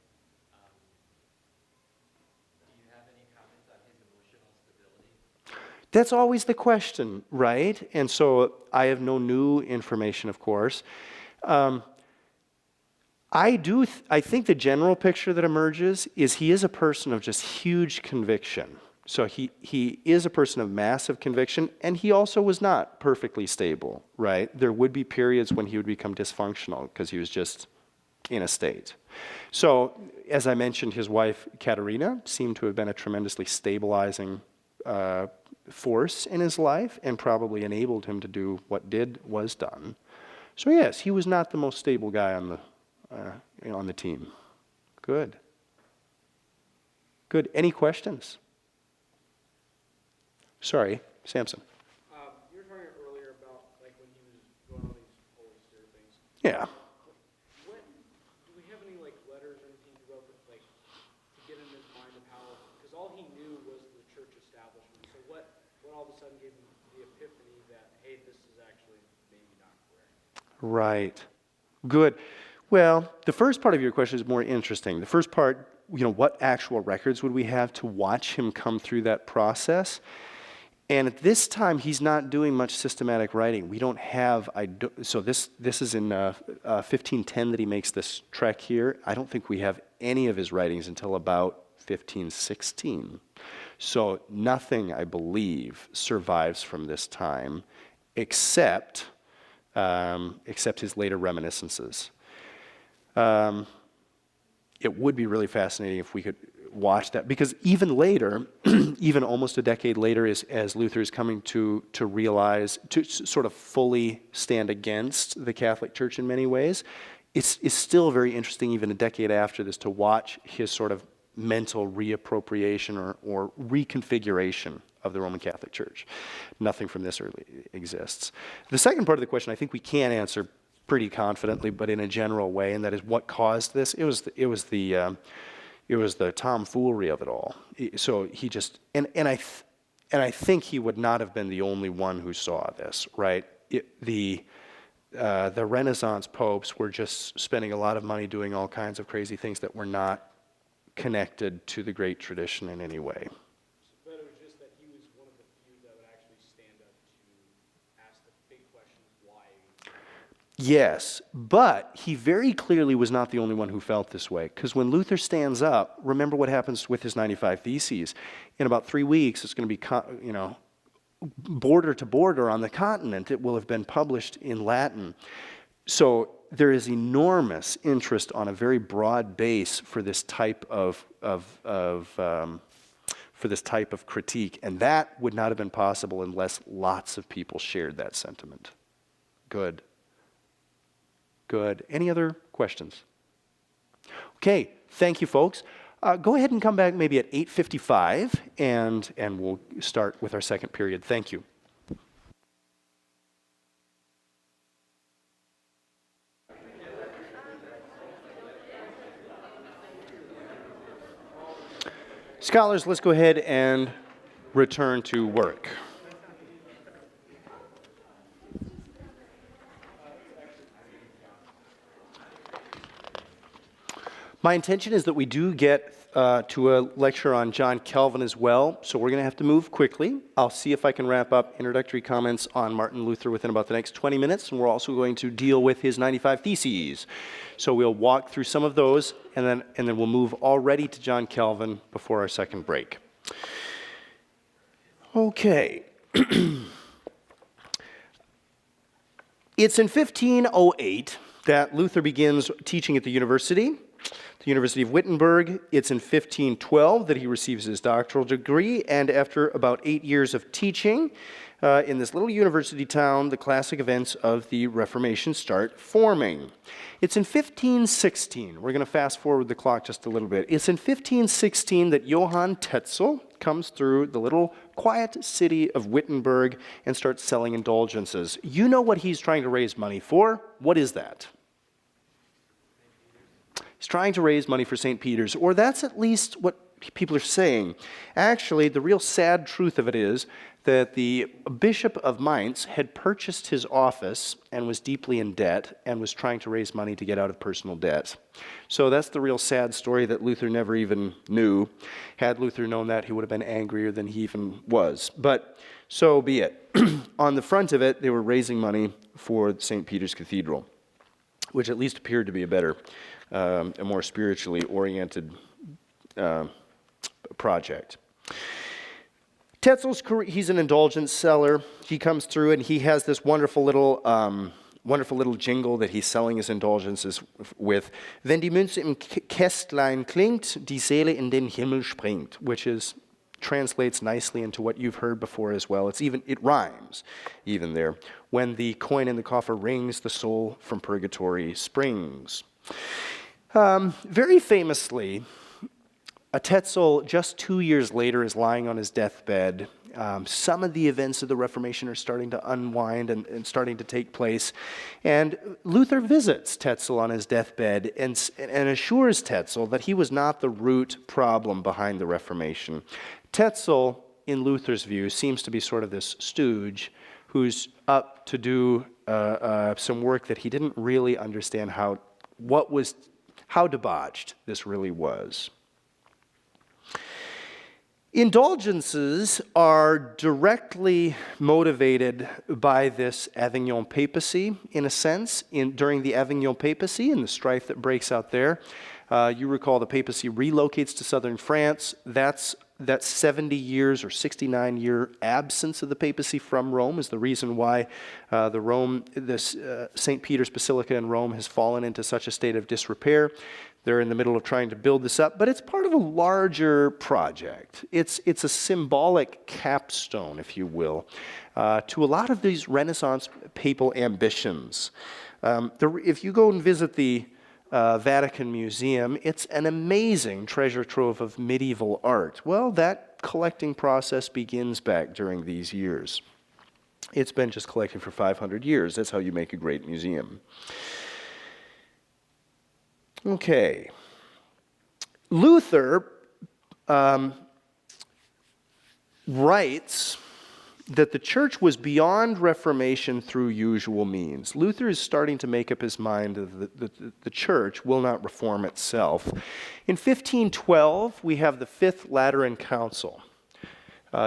[SPEAKER 3] Do you have any comments on his emotional stability?
[SPEAKER 1] That's always the question, right? And so I have no new information, of course. I think the general picture that emerges is he is a person of just huge conviction. So he is a person of massive conviction, and he also was not perfectly stable, right? There would be periods when he would become dysfunctional because he was just in a state. So, as I mentioned, his wife, Katerina, seemed to have been a tremendously stabilizing force in his life and probably enabled him to do what was done. So yes, he was not the most stable guy on the team. Good. Good. Any questions? Sorry, Samson.
[SPEAKER 4] You were talking earlier about like when he was going on these Holy Spirit things.
[SPEAKER 1] Yeah.
[SPEAKER 4] Do we have any like letters or anything he wrote that, like to get in his mind of how? Because all he knew was the church establishment. So what all of a sudden gave him the epiphany that hey, this is actually maybe not correct?
[SPEAKER 1] Right. Good. Well, the first part of your question is more interesting. The first part, what actual records would we have to watch him come through that process? And at this time, he's not doing much systematic writing. We don't have, so this is in 1510 that he makes this trek here. I don't think we have any of his writings until about 1516. So nothing, I believe, survives from this time except his later reminiscences. It would be really fascinating if we could watch that, because even later, even almost a decade later, as Luther is coming to realize, to sort of fully stand against the Catholic Church in many ways, it's still very interesting even a decade after this to watch his sort of mental reappropriation or reconfiguration of the Roman Catholic Church. Nothing from this early exists. The second part of the question I think we can answer pretty confidently, but in a general way, and that is what caused this. It was the tomfoolery of it all. So he just and I think he would not have been the only one who saw this, right? The Renaissance popes were just spending a lot of money doing all kinds of crazy things that were not connected to the great tradition in any way.
[SPEAKER 4] But it was just that he was one of the few that would actually stand up to ask the big questions why.
[SPEAKER 1] Yes, but he very clearly was not the only one who felt this way. Because when Luther stands up, remember what happens with his 95 Theses. In about 3 weeks, it's going to be, border to border on the continent. It will have been published in Latin. So there is enormous interest on a very broad base for this type of critique, and that would not have been possible unless lots of people shared that sentiment. Good. Good. Any other questions? Okay, thank you, folks. Go ahead and come back maybe at 8:55, and we'll start with our second period. Thank you. Scholars, let's go ahead and return to work. My intention is that we do get to a lecture on John Calvin as well, so we're going to have to move quickly. I'll see if I can wrap up introductory comments on Martin Luther within about the next 20 minutes, and we're also going to deal with his 95 Theses. So we'll walk through some of those, and then we'll move already to John Calvin before our second break. Okay. It's in 1508 that Luther begins teaching at the University of Wittenberg. It's in 1512 that he receives his doctoral degree, and after about 8 years of teaching in this little university town, the classic events of the Reformation start forming. It's in 1516, we're going to fast forward the clock just a little bit. It's in 1516 that Johann Tetzel comes through the little quiet city of Wittenberg and starts selling indulgences. You know what he's trying to raise money for? What is that? He's trying to raise money for St. Peter's, or that's at least what people are saying. Actually, the real sad truth of it is that the Bishop of Mainz had purchased his office and was deeply in debt and was trying to raise money to get out of personal debt. So that's the real sad story that Luther never even knew. Had Luther known that, he would have been angrier than he even was. But so be it. On the front of it, they were raising money for St. Peter's Cathedral, which at least appeared to be a better, a more spiritually oriented project. Tetzel's career, he's an indulgence seller. He comes through and he has this wonderful little jingle that he's selling his indulgences with. Wenn die Münze im Kästlein klingt, die Seele in den Himmel springt, which translates nicely into what you've heard before as well. It rhymes even there. When the coin in the coffer rings, the soul from purgatory springs. Very famously, Tetzel, just 2 years later, is lying on his deathbed. Some of the events of the Reformation are starting to unwind and starting to take place. And Luther visits Tetzel on his deathbed and assures Tetzel that he was not the root problem behind the Reformation. Tetzel, in Luther's view, seems to be sort of this stooge who's up to do some work that he didn't really understand how debauched this really was. Indulgences are directly motivated by this Avignon papacy, in a sense, during the Avignon papacy and the strife that breaks out there. You recall the papacy relocates to southern France. That 70 years or 69-year absence of the papacy from Rome is the reason why St. Peter's Basilica in Rome has fallen into such a state of disrepair. They're in the middle of trying to build this up, but it's part of a larger project. It's a symbolic capstone, if you will, to a lot of these Renaissance papal ambitions. If you go and visit the Vatican Museum, it's an amazing treasure trove of medieval art. Well, that collecting process begins back during these years. It's been just collecting for 500 years. That's how you make a great museum. Okay. Luther writes that the church was beyond reformation through usual means. Luther is starting to make up his mind that the church will not reform itself. In 1512, we have the Fifth Lateran Council.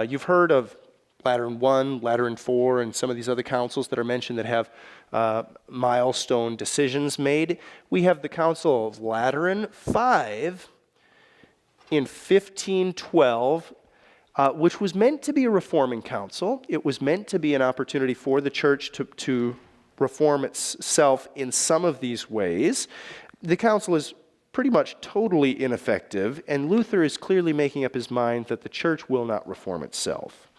[SPEAKER 1] You've heard of Lateran I, Lateran IV, and some of these other councils that are mentioned that have milestone decisions made. We have the Council of Lateran V in 1512, which was meant to be a reforming council. It was meant to be an opportunity for the church to reform itself in some of these ways. The council is pretty much totally ineffective, and Luther is clearly making up his mind that the church will not reform itself.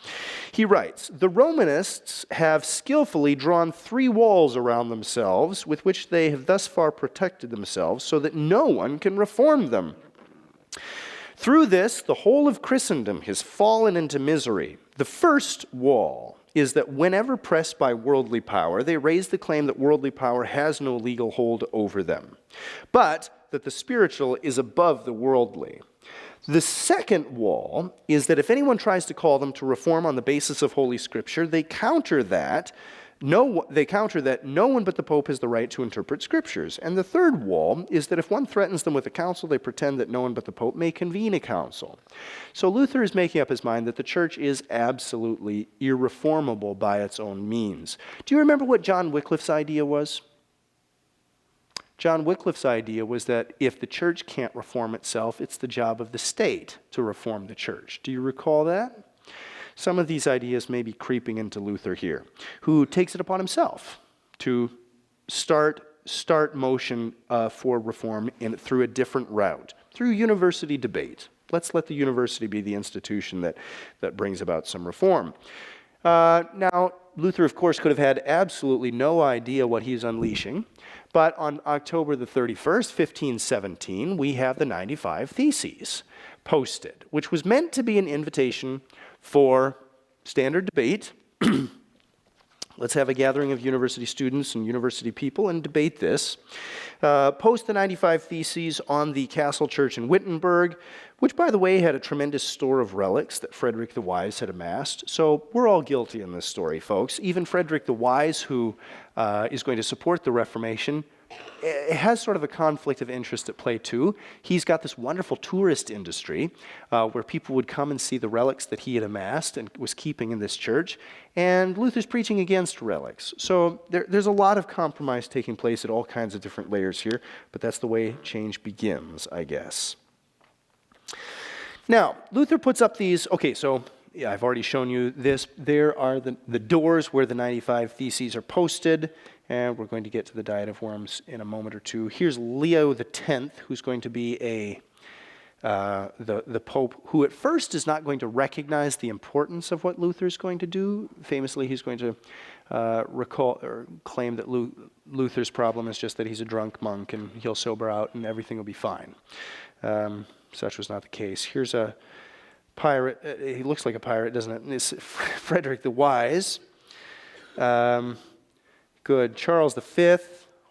[SPEAKER 1] He writes, "The Romanists have skillfully drawn 3 walls around themselves with which they have thus far protected themselves so that no one can reform them. Through this, the whole of Christendom has fallen into misery. The first wall is that whenever pressed by worldly power, they raise the claim that worldly power has no legal hold over them, but that the spiritual is above the worldly. The second wall is that if anyone tries to call them to reform on the basis of Holy Scripture, they counter that no one but the Pope has the right to interpret Scriptures. And the third wall is that if one threatens them with a council, they pretend that no one but the Pope may convene a council." So Luther is making up his mind that the church is absolutely irreformable by its own means. Do you remember what John Wycliffe's idea was? John Wycliffe's idea was that if the church can't reform itself, it's the job of the state to reform the church. Do you recall that? Some of these ideas may be creeping into Luther here, who takes it upon himself to start motion for reform through a different route, through university debate. Let's let the university be the institution that brings about some reform. Now, Luther, of course, could have had absolutely no idea what he's unleashing, but on October the 31st, 1517, we have the 95 Theses posted, which was meant to be an invitation for standard debate, Let's have a gathering of university students and university people and debate this. Post the 95 Theses on the Castle Church in Wittenberg, which, by the way, had a tremendous store of relics that Frederick the Wise had amassed. So we're all guilty in this story, folks. Even Frederick the Wise, who is going to support the Reformation, it has sort of a conflict of interest at play too. He's got this wonderful tourist industry where people would come and see the relics that he had amassed and was keeping in this church. And Luther's preaching against relics. So there's a lot of compromise taking place at all kinds of different layers here, but that's the way change begins, I guess. Now, Luther puts up these, okay, so yeah, I've already shown you this. There are the doors where the 95 Theses are posted. And we're going to get to the Diet of Worms in a moment or two. Here's Leo X, who's going to be the Pope, who at first is not going to recognize the importance of what Luther's going to do. Famously, he's going to recall or claim that Luther's problem is just that he's a drunk monk and he'll sober out and everything will be fine. Such was not the case. Here's a pirate. He looks like a pirate, doesn't it? It's Frederick the Wise. Good. Charles V,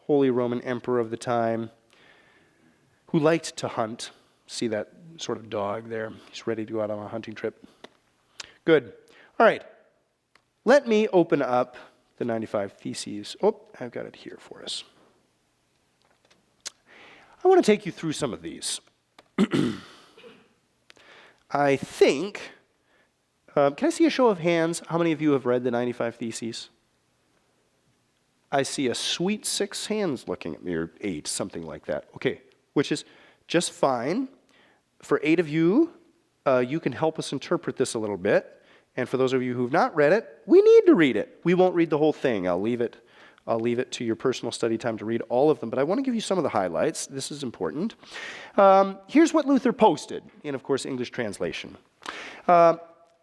[SPEAKER 1] Holy Roman Emperor of the time, who liked to hunt. See that sort of dog there? He's ready to go out on a hunting trip. Good. All right. Let me open up the 95 Theses. Oh, I've got it here for us. I want to take you through some of these. I think, can I see a show of hands? How many of you have read the 95 Theses? I see a sweet 6 hands looking at me, or 8, something like that. Okay, which is just fine. For 8 of you, you can help us interpret this a little bit. And for those of you who've not read it, we need to read it. We won't read the whole thing. I'll leave it to your personal study time to read all of them. But I want to give you some of the highlights. This is important. Here's what Luther posted in, of course, English translation. Out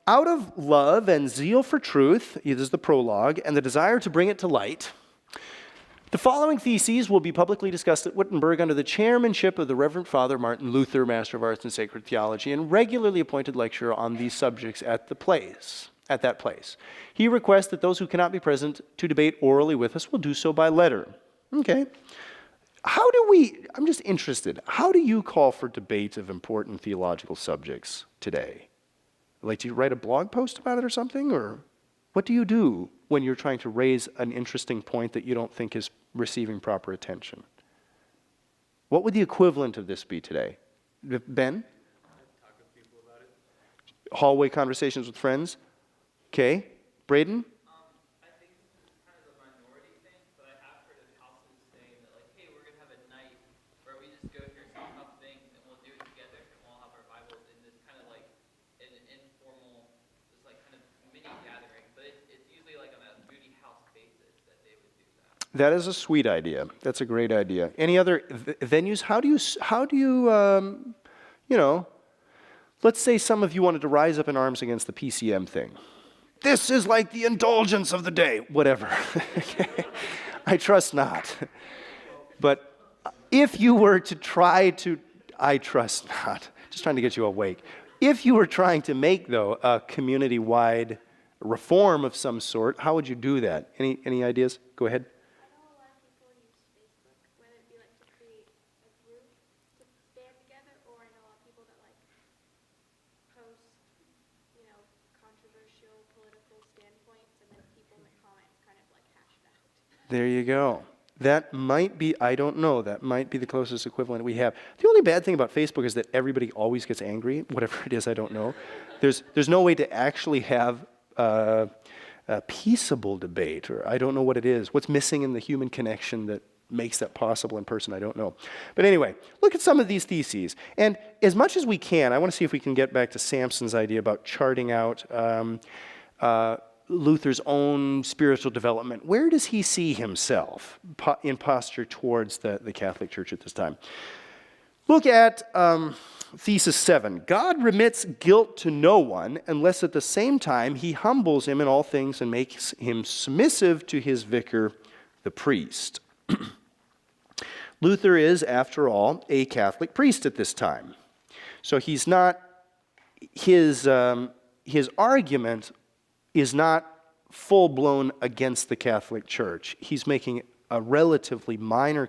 [SPEAKER 1] of love and zeal for truth, this is the prologue, and the desire to bring it to light, the following theses will be publicly discussed at Wittenberg under the chairmanship of the Reverend Father Martin Luther, Master of Arts in Sacred Theology, and regularly appointed lecturer on these subjects at that place. He requests that those who cannot be present to debate orally with us will do so by letter. Okay. I'm just interested, how do you call for debate of important theological subjects today? Like, do you write a blog post about it or something? Or what do you do when you're trying to raise an interesting point that you don't think is receiving proper attention? What would the equivalent of this be today? Ben?
[SPEAKER 3] Talk with people about it.
[SPEAKER 1] Hallway conversations with friends? Okay. Braden?
[SPEAKER 2] I think this is kind of a minority thing, but I have heard of houses saying that, like, hey, we're going to have a night where we just go through some tough things and we'll do it together and we'll all have our Bibles in this kind of like an informal, just like kind of mini gathering. But it's usually like on a Moody House basis that they would do that.
[SPEAKER 1] That is a sweet idea. That's a great idea. Any other venues? How do you, let's say some of you wanted to rise up in arms against the PCM thing. This is like the indulgence of the day. Whatever. I trust not. But if you were to try to, I trust not. Just trying to get you awake. If you were trying to make, though, a community-wide reform of some sort, how would you do that? Any ideas? Go ahead.
[SPEAKER 5] I know a lot of people use Facebook, whether it be like to create a group to band together, or I know a lot of people that like post, controversial political standpoints, and then people in the comments kind of like hash it out.
[SPEAKER 1] There you go. That might be, I don't know, that might be the closest equivalent we have. The only bad thing about Facebook is that everybody always gets angry, whatever it is, I don't know. There's no way to actually have a peaceable debate, or I don't know what it is. What's missing in the human connection that makes that possible in person, I don't know. But anyway, look at some of these theses. And as much as we can, I want to see if we can get back to Samson's idea about charting out Luther's own spiritual development. Where does he see himself in posture towards the Catholic Church at this time? Look at Thesis 7. God remits guilt to no one unless at the same time he humbles him in all things and makes him submissive to his vicar, the priest. Luther is, after all, a Catholic priest at this time. So he's not, his argument is not full-blown against the Catholic Church. He's making a relatively minor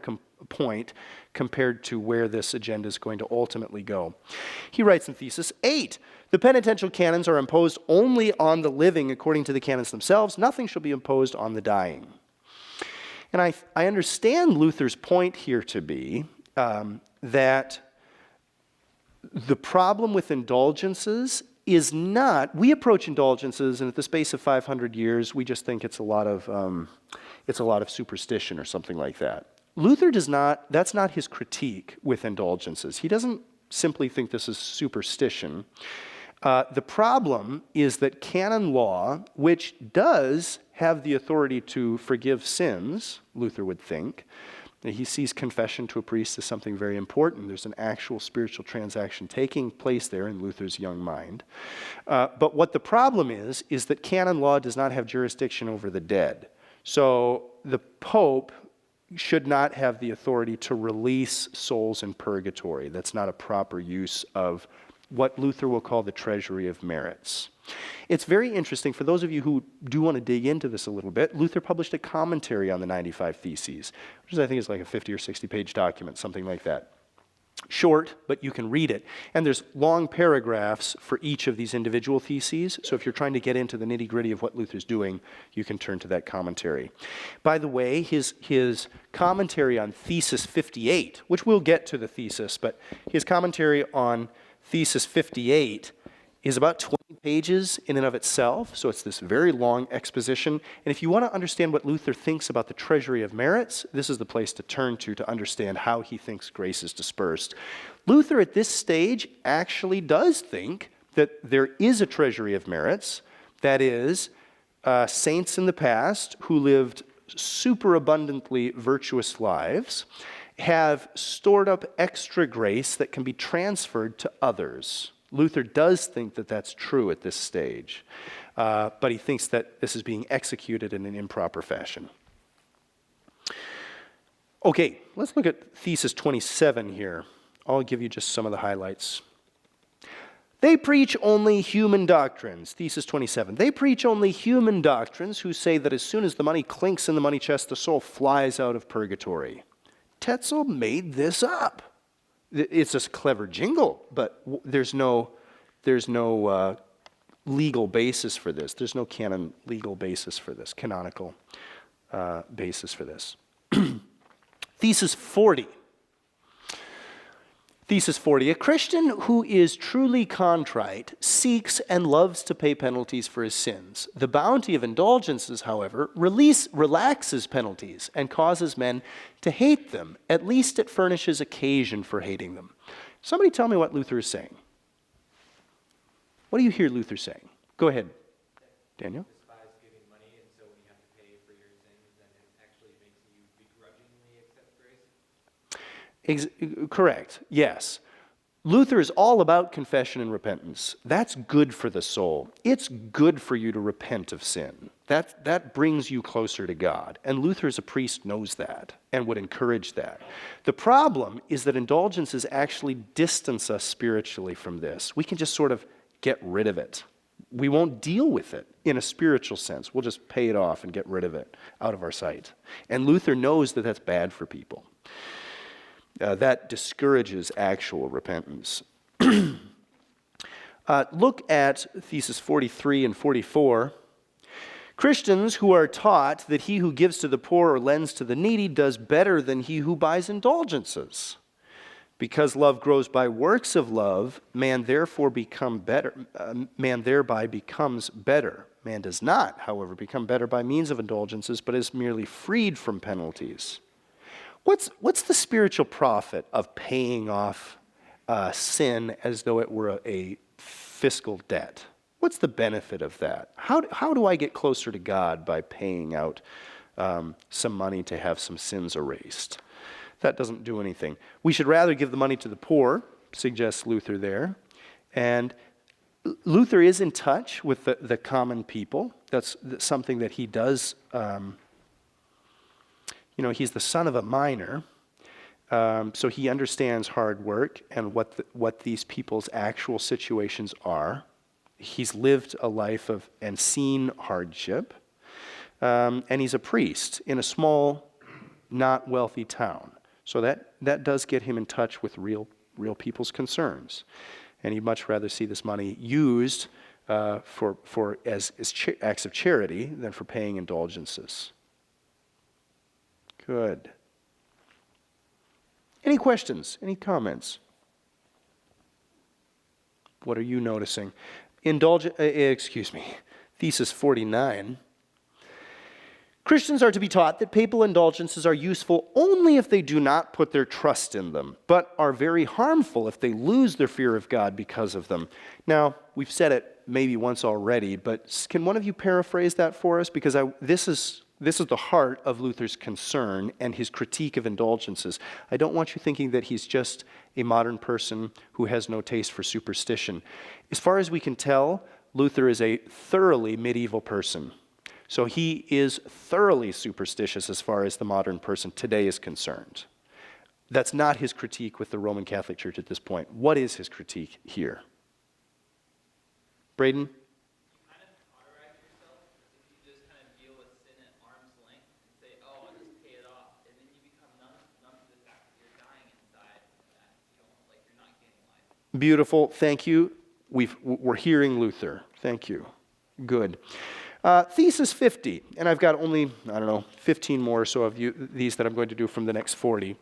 [SPEAKER 1] point compared to where this agenda is going to ultimately go. He writes in Thesis 8, the penitential canons are imposed only on the living according to the canons themselves. Nothing shall be imposed on the dying. And I understand Luther's point here to be that the problem with indulgences is not, we approach indulgences, and at the space of 500 years, we just think it's a lot of superstition or something like that. Luther does not, that's not his critique with indulgences. He doesn't simply think this is superstition. The problem is that canon law, which does have the authority to forgive sins, Luther would think, he sees confession to a priest as something very important. There's an actual spiritual transaction taking place there in Luther's young mind. But what the problem is that canon law does not have jurisdiction over the dead. So the Pope should not have the authority to release souls in purgatory. That's not a proper use of what Luther will call the treasury of merits. It's very interesting, for those of you who do want to dig into this a little bit, Luther published a commentary on the 95 Theses, which I think is like a 50 or 60 page document, something like that. Short, but you can read it. And there's long paragraphs for each of these individual theses, so if you're trying to get into the nitty-gritty of what Luther's doing, you can turn to that commentary. By the way, his commentary on Thesis 58, which we'll get to the thesis, but his commentary on Thesis 58 is about 20 pages in and of itself, so it's this very long exposition. And if you want to understand what Luther thinks about the treasury of merits, this is the place to turn to understand how he thinks grace is dispersed. Luther at this stage actually does think that there is a treasury of merits, that is, saints in the past who lived superabundantly virtuous lives have stored up extra grace that can be transferred to others. Luther does think that that's true at this stage, but he thinks that this is being executed in an improper fashion. Okay, let's look at Thesis 27 here. I'll give you just some of the highlights. They preach only human doctrines. Thesis 27. They preach only human doctrines who say that as soon as the money clinks in the money chest, the soul flies out of purgatory. Tetzel made this up. It's a clever jingle, but there's no legal basis for this. There's no canon legal basis for this, canonical basis for this. Thesis 40. Thesis 40. A Christian who is truly contrite seeks and loves to pay penalties for his sins. The bounty of indulgences, however, relaxes penalties and causes men to hate them. At least it furnishes occasion for hating them. Somebody tell me what Luther is saying. What do you hear Luther saying? Go ahead, Daniel.
[SPEAKER 3] Despise giving money, and so when you have to pay for your sins, then it actually makes you begrudgingly accept grace?
[SPEAKER 1] Correct, yes. Luther is all about confession and repentance. That's good for the soul. It's good for you to repent of sin. That brings you closer to God. And Luther as a priest knows that and would encourage that. The problem is that indulgences actually distance us spiritually from this. We can just sort of get rid of it. We won't deal with it in a spiritual sense. We'll just pay it off and get rid of it out of our sight. And Luther knows that that's bad for people. That discourages actual repentance. Look at Thesis 43 and 44. Christians who are taught that he who gives to the poor or lends to the needy does better than he who buys indulgences. Because love grows by works of love, man therefore become better. Man thereby becomes better. Man does not, however, become better by means of indulgences, but is merely freed from penalties. What's the spiritual profit of paying off sin as though it were a fiscal debt? What's the benefit of that? How do I get closer to God by paying out some money to have some sins erased? That doesn't do anything. We should rather give the money to the poor, suggests Luther there. And Luther is in touch with the common people. That's something that he does. He's the son of a miner, so he understands hard work and what these people's actual situations are. He's lived a life and seen hardship. and he's a priest in a small, not wealthy town. So that does get him in touch with real people's concerns. And he'd much rather see this money used for acts of charity than for paying indulgences. Good. Any questions? Any comments? What are you noticing? Thesis 49. Christians are to be taught that papal indulgences are useful only if they do not put their trust in them, but are very harmful if they lose their fear of God because of them. Now, we've said it maybe once already, but can one of you paraphrase that for us? Because this is the heart of Luther's concern and his critique of indulgences. I don't want you thinking that he's just a modern person who has no taste for superstition. As far as we can tell, Luther is a thoroughly medieval person. So he is thoroughly superstitious as far as the modern person today is concerned. That's not his critique with the Roman Catholic Church at this point. What is his critique here? Braden?
[SPEAKER 2] You kind of cauterize yourself if you just kind of deal with sin at arm's length and say, oh, I'll just pay it off. And then you become numb to the fact that you're dying inside and that you're not gaining life.
[SPEAKER 1] Beautiful. Thank you. We're hearing Luther. Thank you. Good. Thesis 50, and I've got only, 15 more or so of these that I'm going to do from the next 40.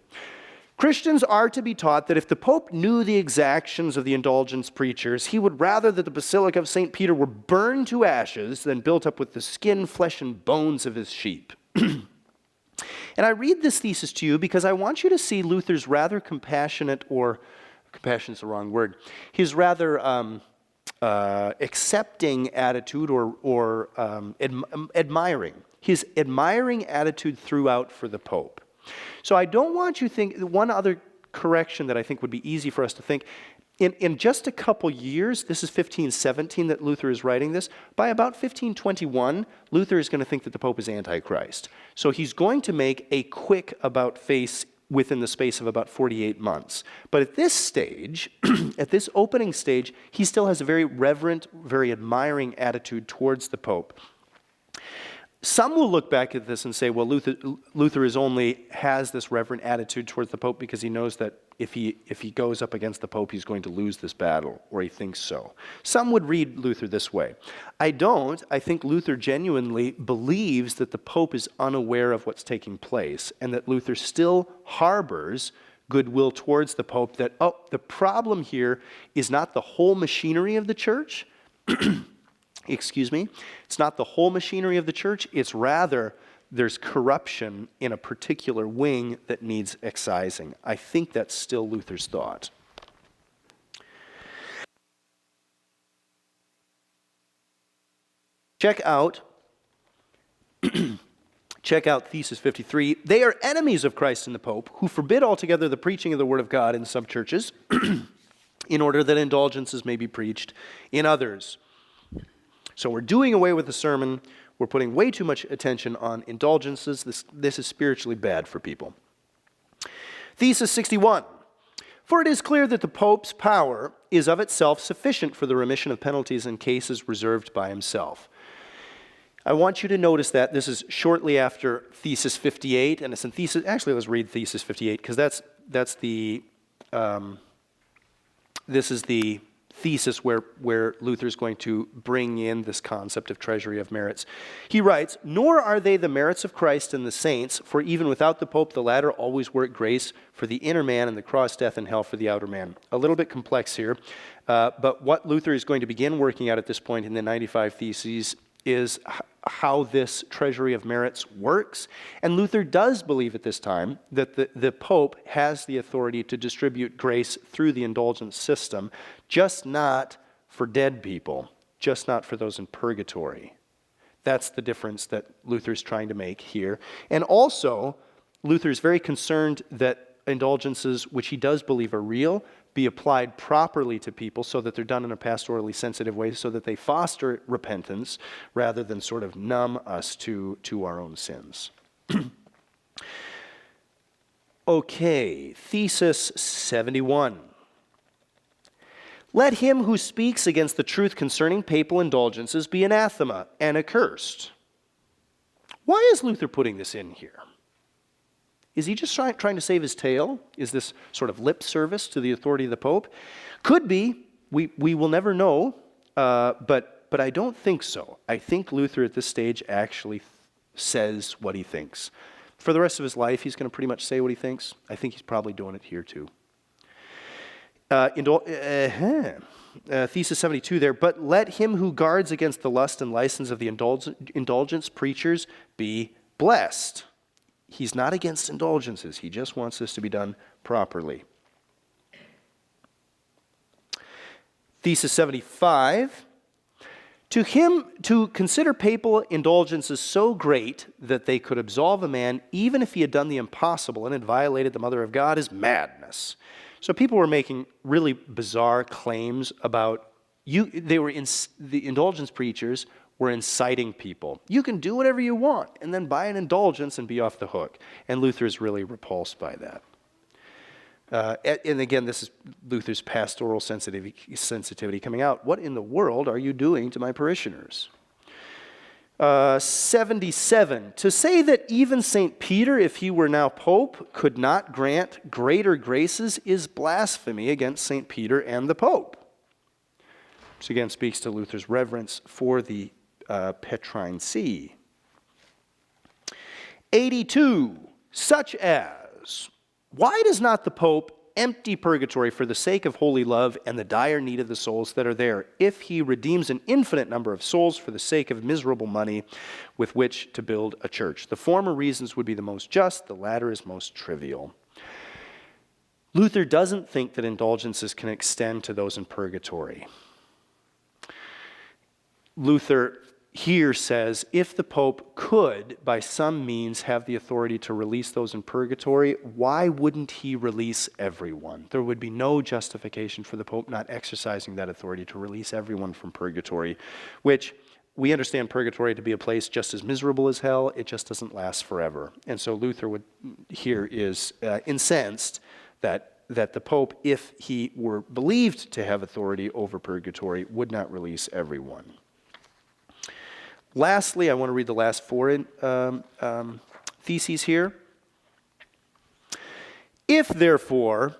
[SPEAKER 1] Christians are to be taught that if the Pope knew the exactions of the indulgence preachers, he would rather that the Basilica of St. Peter were burned to ashes than built up with the skin, flesh, and bones of his sheep. And I read this thesis to you because I want you to see Luther's rather compassionate, or compassion is the wrong word, his rather accepting attitude or admiring. His admiring attitude throughout for the Pope. So I don't want you to think, one other correction that I think would be easy for us to think, in just a couple years, this is 1517 that Luther is writing this, by about 1521, Luther is going to think that the Pope is Antichrist. So he's going to make a quick about-face within the space of about 48 months. But at this stage, at this opening stage, he still has a very reverent, very admiring attitude towards the Pope. Some will look back at this and say, well, Luther has this reverent attitude towards the Pope because he knows that if he goes up against the Pope, he's going to lose this battle, or he thinks so. Some would read Luther this way. I don't. I think Luther genuinely believes that the Pope is unaware of what's taking place, and that Luther still harbors goodwill towards the Pope, that, the problem here is not the whole machinery of the church, it's not the whole machinery of the church, it's rather there's corruption in a particular wing that needs excising. I think that's still Luther's thought. Check out Thesis 53. They are enemies of Christ and the Pope, who forbid altogether the preaching of the Word of God in some churches, in order that indulgences may be preached in others. So we're doing away with the sermon. We're putting way too much attention on indulgences. This is spiritually bad for people. Thesis 61. For it is clear that the Pope's power is of itself sufficient for the remission of penalties in cases reserved by himself. I want you to notice that this is shortly after Thesis 58, and it's in Thesis. Actually, let's read Thesis 58 because that's the. This is the thesis where Luther is going to bring in this concept of treasury of merits. He writes, "Nor are they the merits of Christ and the saints, for even without the Pope, the latter always work grace for the inner man and the cross, death, and hell for the outer man." A little bit complex here, but what Luther is going to begin working out at this point in the 95 Theses is how this treasury of merits works. And Luther does believe at this time that the Pope has the authority to distribute grace through the indulgence system, just not for dead people, just not for those in purgatory. That's the difference that Luther's trying to make here. And also, Luther's very concerned that indulgences, which he does believe are real, be applied properly to people so that they're done in a pastorally sensitive way, so that they foster repentance rather than sort of numb us to our own sins. Okay, Thesis 71. Let him who speaks against the truth concerning papal indulgences be anathema and accursed. Why is Luther putting this in here? Is he just trying to save his tail? Is this sort of lip service to the authority of the Pope? Could be. We will never know, but I don't think so. I think Luther at this stage actually says what he thinks. For the rest of his life, he's going to pretty much say what he thinks. I think he's probably doing it here too. Thesis 72 there. But let him who guards against the lust and license of the indulgence preachers be blessed. He's not against indulgences. He just wants this to be done properly. Thesis 75. To him, to consider papal indulgences so great that they could absolve a man even if he had done the impossible and had violated the Mother of God is madness. So people were making really bizarre claims about the indulgence preachers were inciting people. You can do whatever you want and then buy an indulgence and be off the hook. And Luther is really repulsed by that. And again, this is Luther's pastoral sensitivity coming out. What in the world are you doing to my parishioners? 77. To say that even St. Peter, if he were now Pope, could not grant greater graces is blasphemy against St. Peter and the Pope. Which again speaks to Luther's reverence for the Petrine See. 82. Such as, why does not the Pope empty purgatory for the sake of holy love and the dire need of the souls that are there, if he redeems an infinite number of souls for the sake of miserable money with which to build a church? The former reasons would be the most just, the latter is most trivial. Luther doesn't think that indulgences can extend to those in purgatory. Luther here says, if the Pope could, by some means, have the authority to release those in purgatory, why wouldn't he release everyone? There would be no justification for the Pope not exercising that authority to release everyone from purgatory, which we understand purgatory to be a place just as miserable as hell. It just doesn't last forever. And so Luther here is incensed that the Pope, if he were believed to have authority over purgatory, would not release everyone. Lastly, I want to read the last four theses here. If, therefore,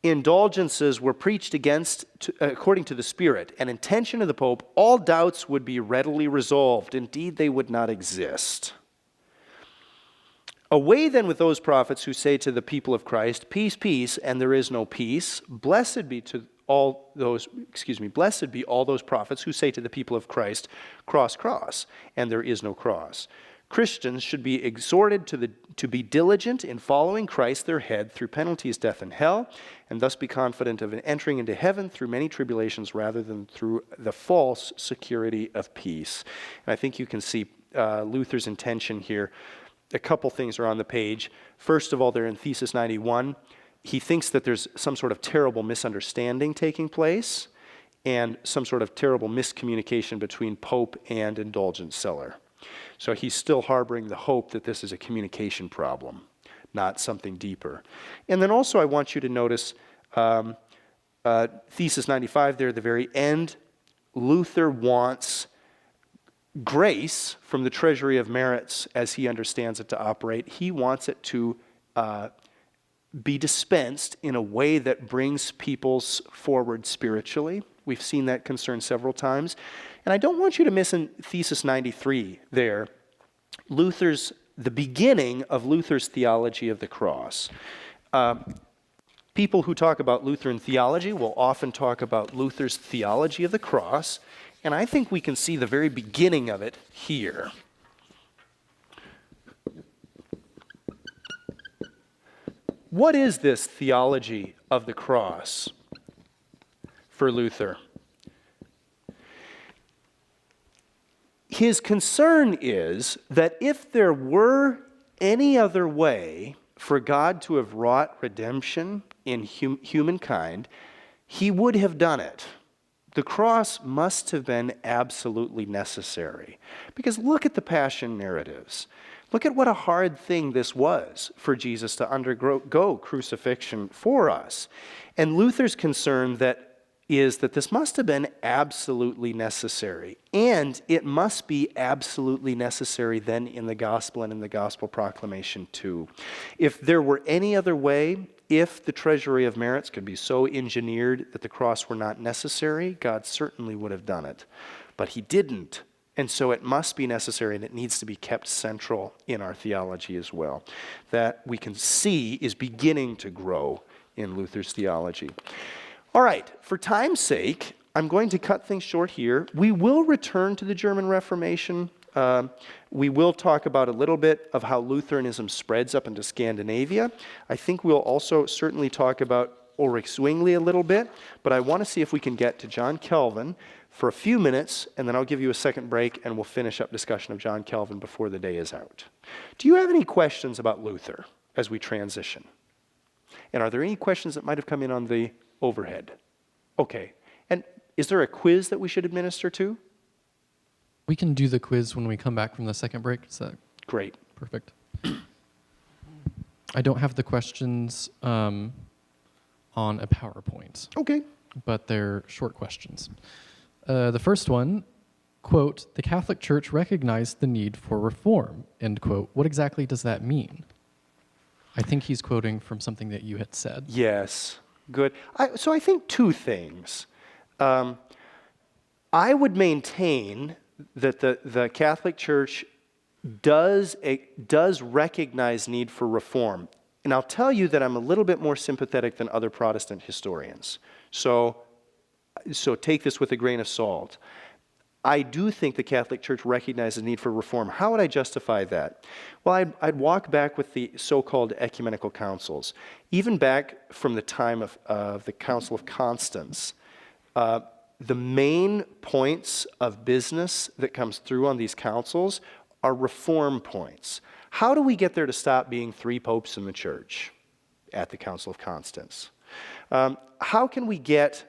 [SPEAKER 1] indulgences were preached against according to the Spirit and intention of the Pope, all doubts would be readily resolved. Indeed, they would not exist. Away then with those prophets who say to the people of Christ, peace, peace, and there is no peace. Blessed be all those prophets who say to the people of Christ, cross, cross, and there is no cross. Christians should be exhorted to be diligent in following Christ their head through penalties, death, and hell, and thus be confident of entering into heaven through many tribulations rather than through the false security of peace. And I think you can see Luther's intention here. A couple things are on the page. First of all, they're in Thesis 91. He thinks that there's some sort of terrible misunderstanding taking place and some sort of terrible miscommunication between Pope and indulgence seller. So he's still harboring the hope that this is a communication problem, not something deeper. And then also I want you to notice Thesis 95 there at the very end. Luther wants grace from the treasury of merits as he understands it to operate. He wants it to be dispensed in a way that brings peoples forward spiritually. We've seen that concern several times. And I don't want you to miss in Thesis 93 there, the beginning of Luther's theology of the cross. People who talk about Lutheran theology will often talk about Luther's theology of the cross, and I think we can see the very beginning of it here. What is this theology of the cross for Luther? His concern is that if there were any other way for God to have wrought redemption in humankind, he would have done it. The cross must have been absolutely necessary. Because look at the passion narratives. Look at what a hard thing this was for Jesus to undergo crucifixion for us. And Luther's concerned that is that this must have been absolutely necessary. And it must be absolutely necessary then in the gospel and in the gospel proclamation too. If there were any other way, if the treasury of merits could be so engineered that the cross were not necessary, God certainly would have done it. But he didn't. And so it must be necessary, and it needs to be kept central in our theology as well. That we can see is beginning to grow in Luther's theology. All right, for time's sake, I'm going to cut things short here. We will return to the German Reformation. We will talk about a little bit of how Lutheranism spreads up into Scandinavia. I think we'll also certainly talk about Ulrich Zwingli a little bit, but I want to see if we can get to John Calvin for a few minutes, and then I'll give you a second break, and we'll finish up discussion of John Calvin before the day is out. Do you have any questions about Luther as we transition? And are there any questions that might have come in on the overhead? Okay. And is there a quiz that we should administer to?
[SPEAKER 6] We can do the quiz when we come back from the second break. Is that
[SPEAKER 1] Great.
[SPEAKER 6] perfect? I don't have the questions on a PowerPoint,
[SPEAKER 1] Okay.
[SPEAKER 6] but they're short questions. The first one, quote, "The Catholic Church recognized the need for reform," end quote. What exactly does that mean? I think he's quoting from something that you had said.
[SPEAKER 1] Yes. Good. So I think two things. I would maintain that the Catholic Church does recognize need for reform. And I'll tell you that I'm a little bit more sympathetic than other Protestant historians. So take this with a grain of salt. I do think the Catholic Church recognizes the need for reform. How would I justify that? Well, I'd walk back with the so-called ecumenical councils. Even back from the time of the Council of Constance, the main points of business that comes through on these councils are reform points. How do we get there to stop being three popes in the church at the Council of Constance? How can we get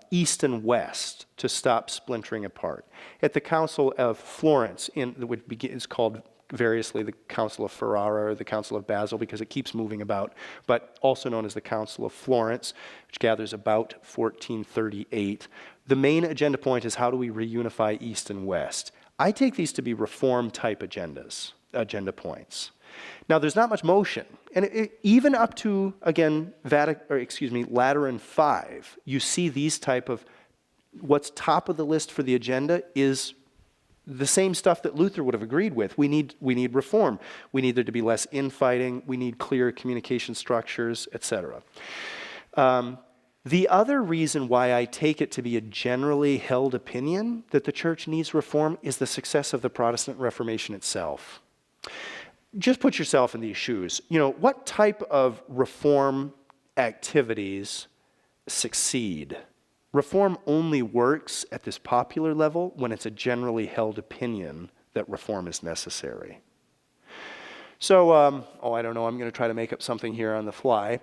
[SPEAKER 1] East and West to stop splintering apart? At the Council of Florence, which is called variously the Council of Ferrara or the Council of Basel because it keeps moving about, but also known as the Council of Florence, which gathers about 1438. The main agenda point is how do we reunify East and West? I take these to be reform-type agenda points. Now, there's not much motion. And even up to, again, Lateran V, you see these type of, what's top of the list for the agenda is the same stuff that Luther would have agreed with. We need reform. We need there to be less infighting. We need clear communication structures, etc. The other reason why I take it to be a generally held opinion that the church needs reform is the success of the Protestant Reformation itself. Just put yourself in these shoes. What type of reform activities succeed? Reform only works at this popular level when it's a generally held opinion that reform is necessary. So, I don't know, I'm going to try to make up something here on the fly.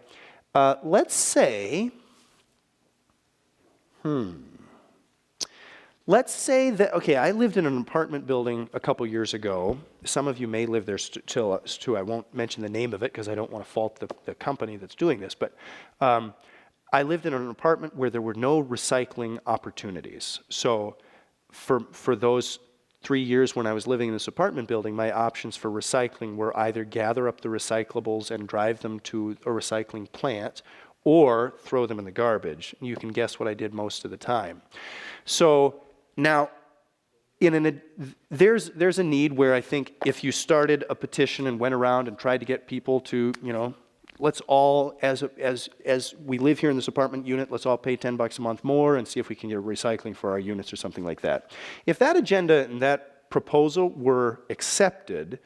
[SPEAKER 1] Let's say that, I lived in an apartment building a couple years ago. Some of you may live there still, too. I won't mention the name of it because I don't want to fault the company that's doing this. But I lived in an apartment where there were no recycling opportunities. So for those 3 years when I was living in this apartment building, my options for recycling were either gather up the recyclables and drive them to a recycling plant or throw them in the garbage. You can guess what I did most of the time. So now, there's a need where I think if you started a petition and went around and tried to get people to, let's all, as we live here in this apartment unit, let's all pay $10 a month more and see if we can get recycling for our units or something like that. If that agenda and that proposal were accepted,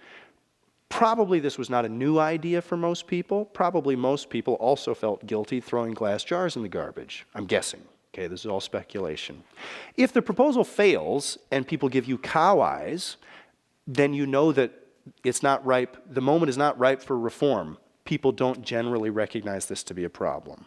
[SPEAKER 1] probably this was not a new idea for most people. Probably most people also felt guilty throwing glass jars in the garbage, I'm guessing. Okay, this is all speculation. If the proposal fails and people give you cow eyes, then you know that it's not ripe, the moment is not ripe for reform. People don't generally recognize this to be a problem.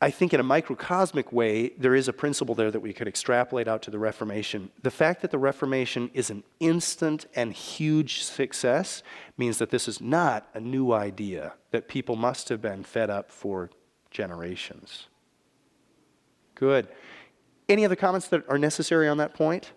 [SPEAKER 1] I think in a microcosmic way, there is a principle there that we could extrapolate out to the Reformation. The fact that the Reformation is an instant and huge success means that this is not a new idea, that people must have been fed up for generations. Good. Any other comments that are necessary on that point?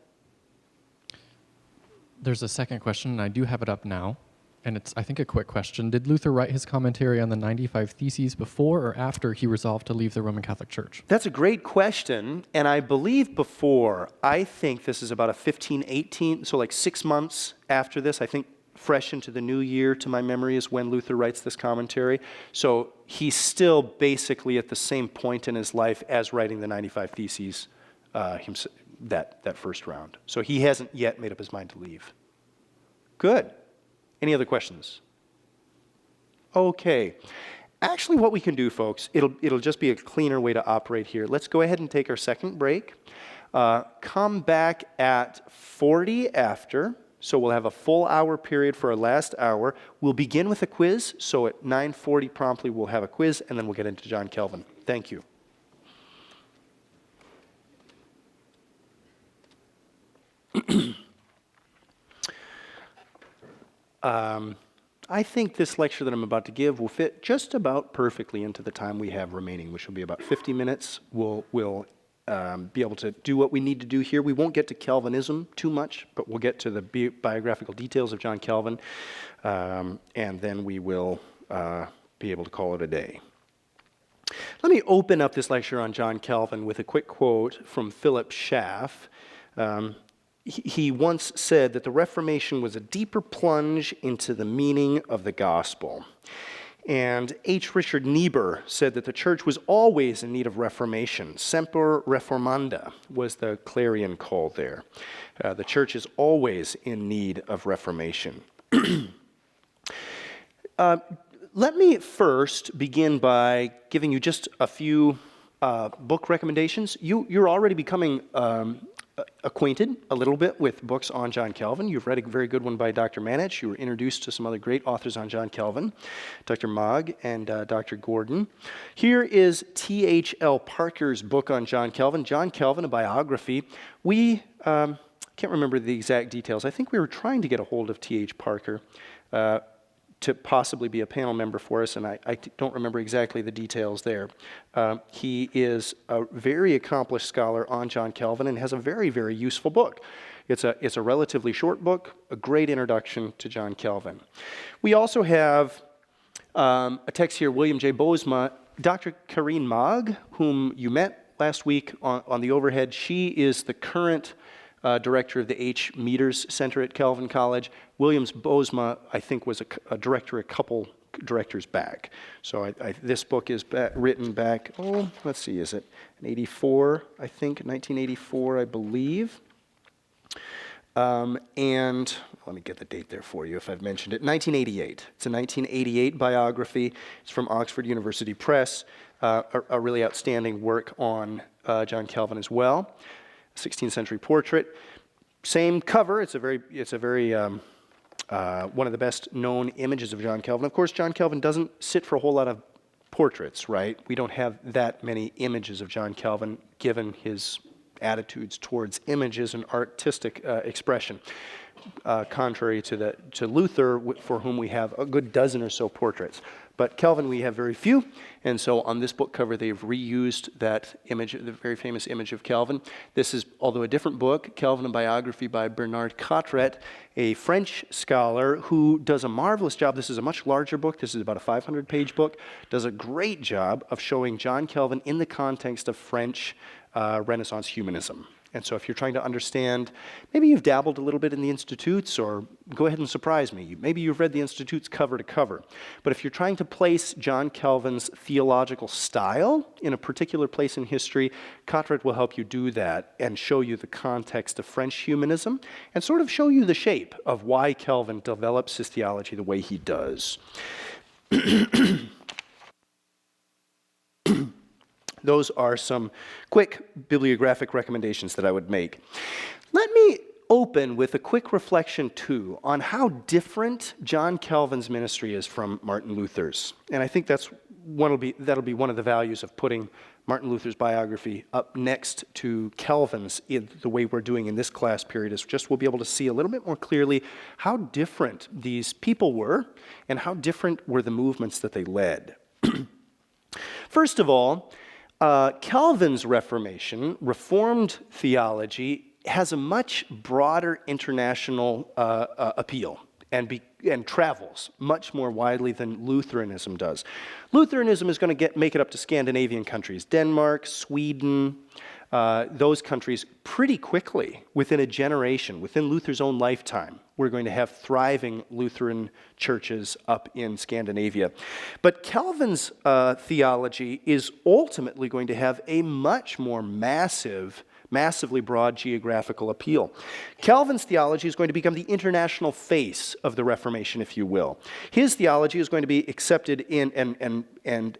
[SPEAKER 6] There's a second question, and I do have it up now. And it's, I think, a quick question. Did Luther write his commentary on the 95 Theses before or after he resolved to leave the Roman Catholic Church?
[SPEAKER 1] That's a great question, and I believe before. I think this is about a 15, 18, so like 6 months after this. I think fresh into the new year, to my memory, is when Luther writes this commentary. So he's still basically at the same point in his life as writing the 95 Theses, that first round. So he hasn't yet made up his mind to leave. Good. Any other questions? Okay. Actually, what we can do, folks, it'll just be a cleaner way to operate here. Let's go ahead and take our second break. Come back at 40 after, so we'll have a full hour period for our last hour. We'll begin with a quiz, so at 9:40 promptly we'll have a quiz, and then we'll get into John Calvin. Thank you. I think this lecture that I'm about to give will fit just about perfectly into the time we have remaining, which will be about 50 minutes. We'll be able to do what we need to do here. We won't get to Calvinism too much, but we'll get to the biographical details of John Calvin, and then we will be able to call it a day. Let me open up this lecture on John Calvin with a quick quote from Philip Schaff. He once said that the Reformation was a deeper plunge into the meaning of the gospel. And H. Richard Niebuhr said that the church was always in need of reformation. Semper reformanda was the clarion call there. The church is always in need of reformation. Let me first begin by giving you just a few book recommendations. You're already becoming acquainted a little bit with books on John Calvin. You've read a very good one by Dr. Manich. You were introduced to some other great authors on John Calvin, Dr. Mogg and Dr. Gordon. Here is T.H.L. Parker's book on John Calvin, John Calvin, a biography. We can't remember the exact details. I think we were trying to get a hold of T.H. Parker to possibly be a panel member for us, and I don't remember exactly the details there. He is a very accomplished scholar on John Calvin and has a very, very useful book. It's a relatively short book, a great introduction to John Calvin. We also have a text here, William J. Bosma, Dr. Karine Mogg, whom you met last week on the overhead. She is the current director of the H. Meters Center at Calvin College. Williams Bosma, I think, was a director a couple directors back. So this book is written back, let's see, is it in 84, I think, 1984, I believe. And let me get the date there for you if I've mentioned it. 1988. It's a 1988 biography. It's from Oxford University Press. A really outstanding work on John Calvin as well. 16th century portrait. Same cover. It's a very one of the best known images of John Calvin. Of course, John Calvin doesn't sit for a whole lot of portraits, right? We don't have that many images of John Calvin given his attitudes towards images and artistic expression, contrary to Luther, for whom we have a good dozen or so portraits. But Calvin, we have very few, and so on this book cover, they've reused that image, the very famous image of Calvin. This is, although a different book, Calvin, a biography by Bernard Cotret, a French scholar who does a marvelous job. This is a much larger book. This is about a 500-page book. Does a great job of showing John Calvin in the context of French Renaissance humanism. And so if you're trying to understand, maybe you've dabbled a little bit in the Institutes, or go ahead and surprise me. Maybe you've read the Institutes cover to cover. But if you're trying to place John Calvin's theological style in a particular place in history, Cotret will help you do that and show you the context of French humanism and sort of show you the shape of why Calvin develops his theology the way he does. Those are some quick bibliographic recommendations that I would make. Let me open with a quick reflection, too, on how different John Calvin's ministry is from Martin Luther's. And I think that'll be one of the values of putting Martin Luther's biography up next to Calvin's in the way we're doing in this class period, is just we'll be able to see a little bit more clearly how different these people were and how different were the movements that they led. First of all, Calvin's Reformation, Reformed theology, has a much broader international appeal and travels much more widely than Lutheranism does. Lutheranism is going to make it up to Scandinavian countries, Denmark, Sweden, those countries pretty quickly, within a generation, within Luther's own lifetime. We're going to have thriving Lutheran churches up in Scandinavia. But Calvin's theology is ultimately going to have a much more massively broad geographical appeal. Calvin's theology is going to become the international face of the Reformation, if you will. His theology is going to be accepted in and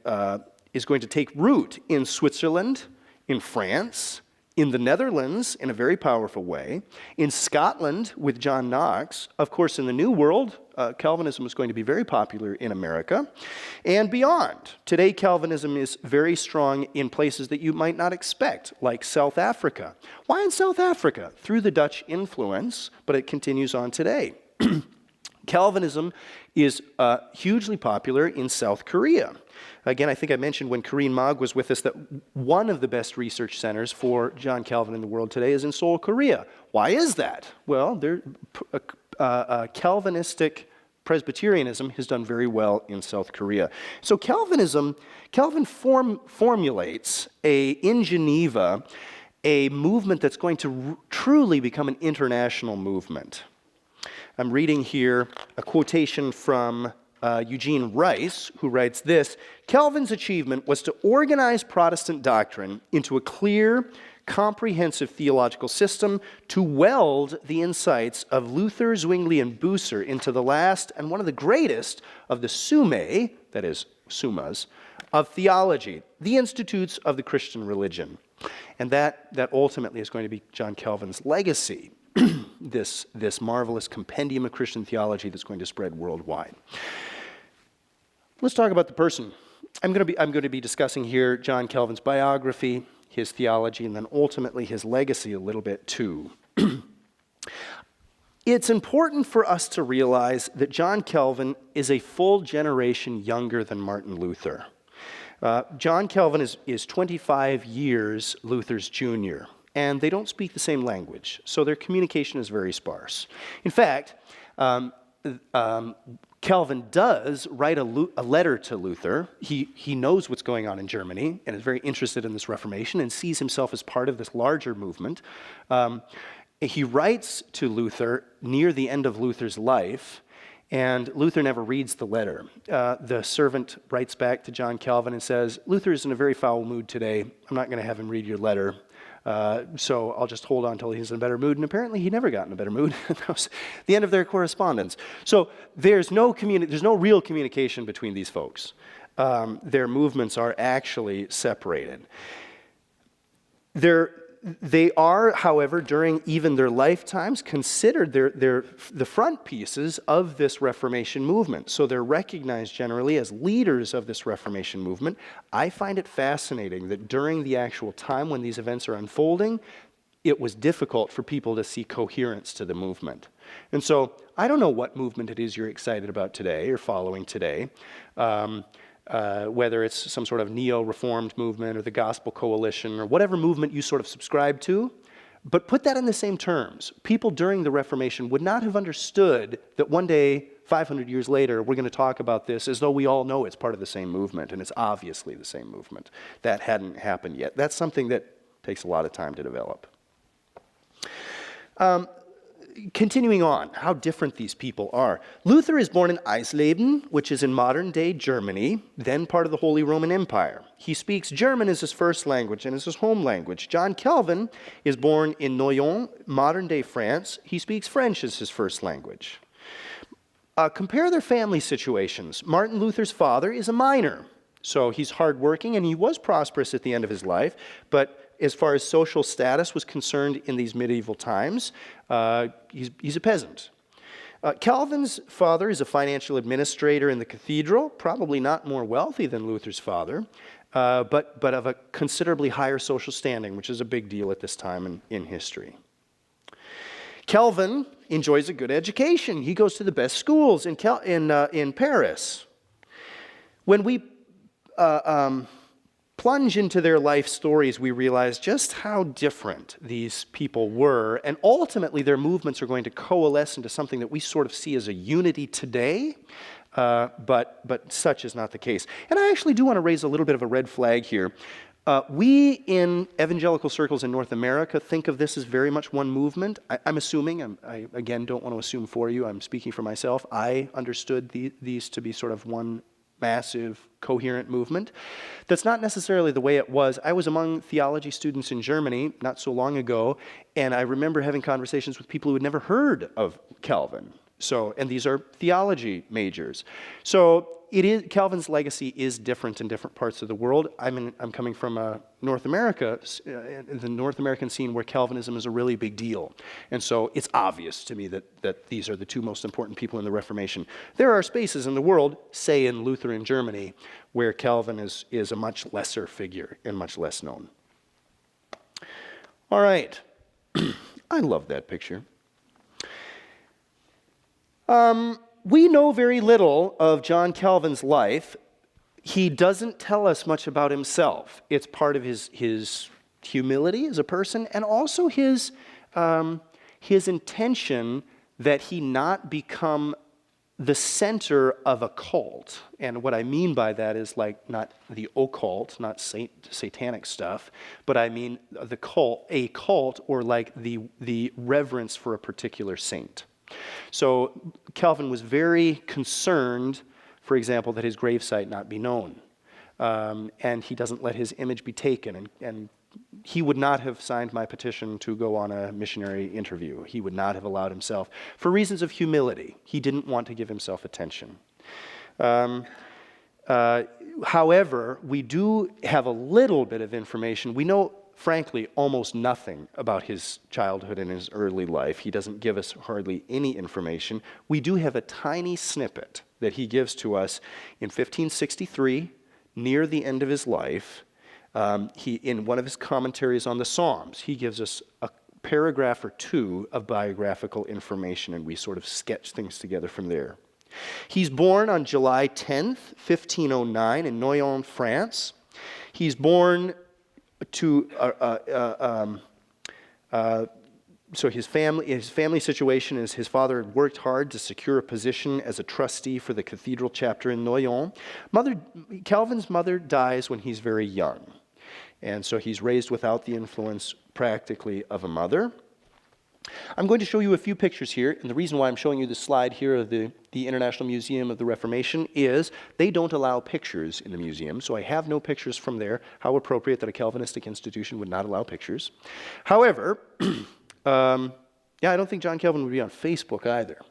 [SPEAKER 1] is going to take root in Switzerland, in France, in the Netherlands in a very powerful way, in Scotland with John Knox. Of course, in the New World, Calvinism is going to be very popular in America and beyond. Today, Calvinism is very strong in places that you might not expect, like South Africa. Why in South Africa? Through the Dutch influence, but it continues on today. Calvinism is hugely popular in South Korea. Again, I think I mentioned when Karine Mag was with us that one of the best research centers for John Calvin in the world today is in Seoul, Korea. Why is that? Well, Calvinistic Presbyterianism has done very well in South Korea. So Calvin formulates in Geneva a movement that's going to truly become an international movement. I'm reading here a quotation from Eugene Rice, who writes this: Calvin's achievement was to organize Protestant doctrine into a clear, comprehensive theological system, to weld the insights of Luther, Zwingli, and Bucer into the last and one of the greatest of the summae, that is, summas, of theology, the institutes of the Christian religion. And that ultimately is going to be John Calvin's legacy, this marvelous compendium of Christian theology that's going to spread worldwide. Let's talk about the person. I'm going to be discussing here John Calvin's biography, his theology, and then ultimately his legacy a little bit too. It's important for us to realize that John Calvin is a full generation younger than Martin Luther. John Calvin is 25 years Luther's junior, and they don't speak the same language, so their communication is very sparse. In fact, Calvin does write a letter to Luther. He knows what's going on in Germany and is very interested in this Reformation and sees himself as part of this larger movement. He writes to Luther near the end of Luther's life, and Luther never reads the letter. The servant writes back to John Calvin and says, Luther is in a very foul mood today. I'm not going to have him read your letter. So I'll just hold on until he's in a better mood. And apparently he never got in a better mood. That was the end of their correspondence. So there's no real communication between these folks. Their movements are actually separated. They are, however, during even their lifetimes, considered the front pieces of this Reformation movement. So they're recognized generally as leaders of this Reformation movement. I find it fascinating that during the actual time when these events are unfolding, it was difficult for people to see coherence to the movement. And so I don't know what movement it is you're excited about today or following today. Whether it's some sort of neo-reformed movement or the Gospel Coalition or whatever movement you sort of subscribe to, but put that in the same terms. People during the Reformation would not have understood that one day, 500 years later, we're going to talk about this as though we all know it's part of the same movement, and it's obviously the same movement. That hadn't happened yet. That's something that takes a lot of time to develop. Continuing on, how different these people are. Luther is born in Eisleben, which is in modern-day Germany, then part of the Holy Roman Empire. He speaks German as his first language and as his home language. John Calvin is born in Noyon, modern-day France. He speaks French as his first language. Compare their family situations. Martin Luther's father is a miner, so he's hardworking, and he was prosperous at the end of his life, but as far as social status was concerned in these medieval times, he's a peasant. Calvin's father is a financial administrator in the cathedral, probably not more wealthy than Luther's father, but of a considerably higher social standing, which is a big deal at this time in history. Calvin enjoys a good education. He goes to the best schools in Paris. When we plunge into their life stories, we realize just how different these people were, and ultimately their movements are going to coalesce into something that we sort of see as a unity today, but such is not the case. And I actually do want to raise a little bit of a red flag here. We in evangelical circles in North America think of this as very much one movement. I'm assuming, I again don't want to assume for you, I'm speaking for myself, I understood these to be sort of one massive, coherent movement. That's not necessarily the way it was. I was among theology students in Germany not so long ago, and I remember having conversations with people who had never heard of Calvin. And these are theology majors. So Calvin's legacy is different in different parts of the world. I'm coming from North America, the North American scene where Calvinism is a really big deal. And so it's obvious to me that these are the two most important people in the Reformation. There are spaces in the world, say in Lutheran Germany, where Calvin is a much lesser figure and much less known. All right. I love that picture. We know very little of John Calvin's life. He doesn't tell us much about himself. It's part of his humility as a person, and also his intention that he not become the center of a cult. And what I mean by that is like not the occult, not satanic stuff, but I mean a cult, or like the reverence for a particular saint. So Calvin was very concerned, for example, that his gravesite not be known. And he doesn't let his image be taken. And he would not have signed my petition to go on a missionary interview. He would not have allowed himself, for reasons of humility. He didn't want to give himself attention. However, we do have a little bit of information. We know, frankly, almost nothing about his childhood and his early life. He doesn't give us hardly any information. We do have a tiny snippet that he gives to us in 1563, near the end of his life. In one of his commentaries on the Psalms, he gives us a paragraph or two of biographical information, and we sort of sketch things together from there. He's born on July 10th, 1509 in Noyon, France. He's born to so his family situation is his father had worked hard to secure a position as a trustee for the cathedral chapter in Noyon. Calvin's mother dies when he's very young, and so he's raised without the influence practically of a mother. I'm going to show you a few pictures here, and the reason why I'm showing you this slide here of the International Museum of the Reformation is they don't allow pictures in the museum, so I have no pictures from there. How appropriate that a Calvinistic institution would not allow pictures. However, I don't think John Calvin would be on Facebook either.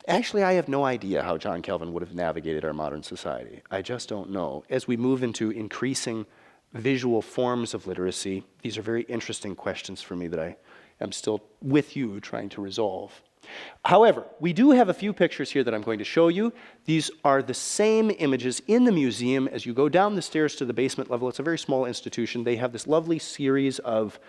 [SPEAKER 1] Actually, I have no idea how John Calvin would have navigated our modern society. I just don't know. As we move into increasing visual forms of literacy, these are very interesting questions for me that I am still with you trying to resolve. However, we do have a few pictures here that I'm going to show you. These are the same images in the museum as you go down the stairs to the basement level. It's a very small institution. They have this lovely series of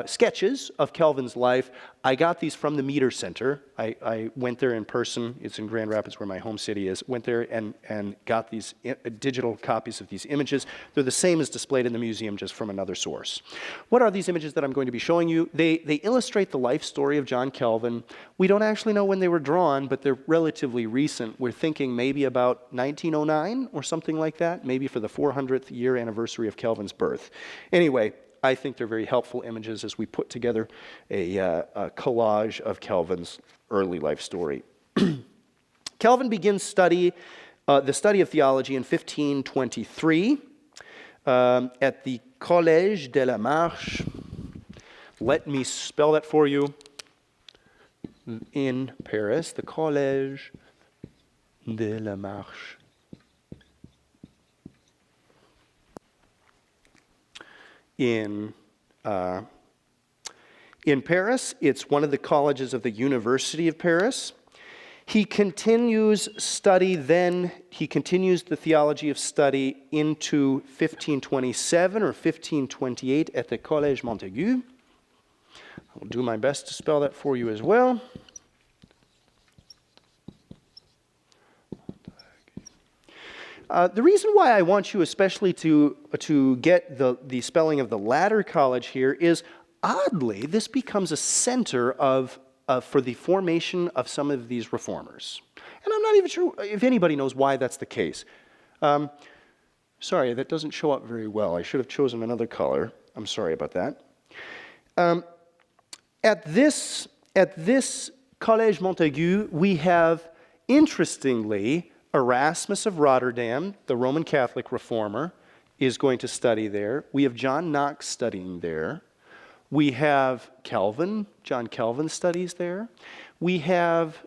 [SPEAKER 1] sketches of Calvin's life. I got these from the Meter Center. I went there in person. It's in Grand Rapids where my home city is. Went there and got these digital copies of these images. They're the same as displayed in the museum, just from another source. What are these images that I'm going to be showing you? They illustrate the life story of John Calvin. We don't actually know when they were drawn, but they're relatively recent. We're thinking maybe about 1909 or something like that, maybe for the 400th year anniversary of Calvin's birth. Anyway, I think they're very helpful images as we put together a collage of Calvin's early life story. Calvin begins the study of theology in 1523 at the Collège de la Marche. Let me spell that for you. In Paris, the Collège de la Marche. In Paris, it's one of the colleges of the University of Paris. He continues the theology of study into 1527 or 1528 at the Collège Montaigu. I'll do my best to spell that for you as well. The reason why I want you especially to get the spelling of the latter college here is, oddly, this becomes a center for the formation of some of these reformers. And I'm not even sure if anybody knows why that's the case. Sorry, that doesn't show up very well. I should have chosen another color. I'm sorry about that. At this Collège Montaigu, we have, interestingly, Erasmus of Rotterdam, the Roman Catholic reformer, is going to study there. We have John Knox studying there. We have Calvin. John Calvin studies there. We have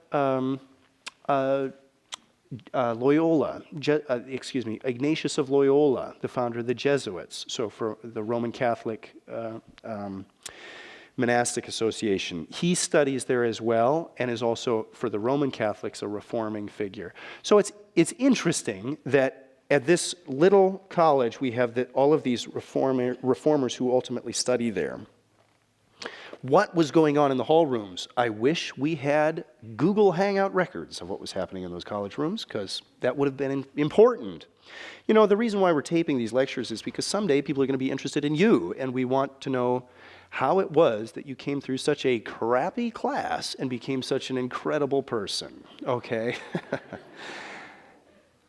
[SPEAKER 1] Loyola, Ignatius of Loyola, the founder of the Jesuits, so for the Roman Catholic monastic association. He studies there as well and is also, for the Roman Catholics, a reforming figure. So it's interesting that at this little college we have all of these reformers who ultimately study there. What was going on in the hall rooms? I wish we had Google Hangout records of what was happening in those college rooms, because that would have been important. You know, the reason why we're taping these lectures is because someday people are going to be interested in you, and we want to know how it was that you came through such a crappy class and became such an incredible person. Okay?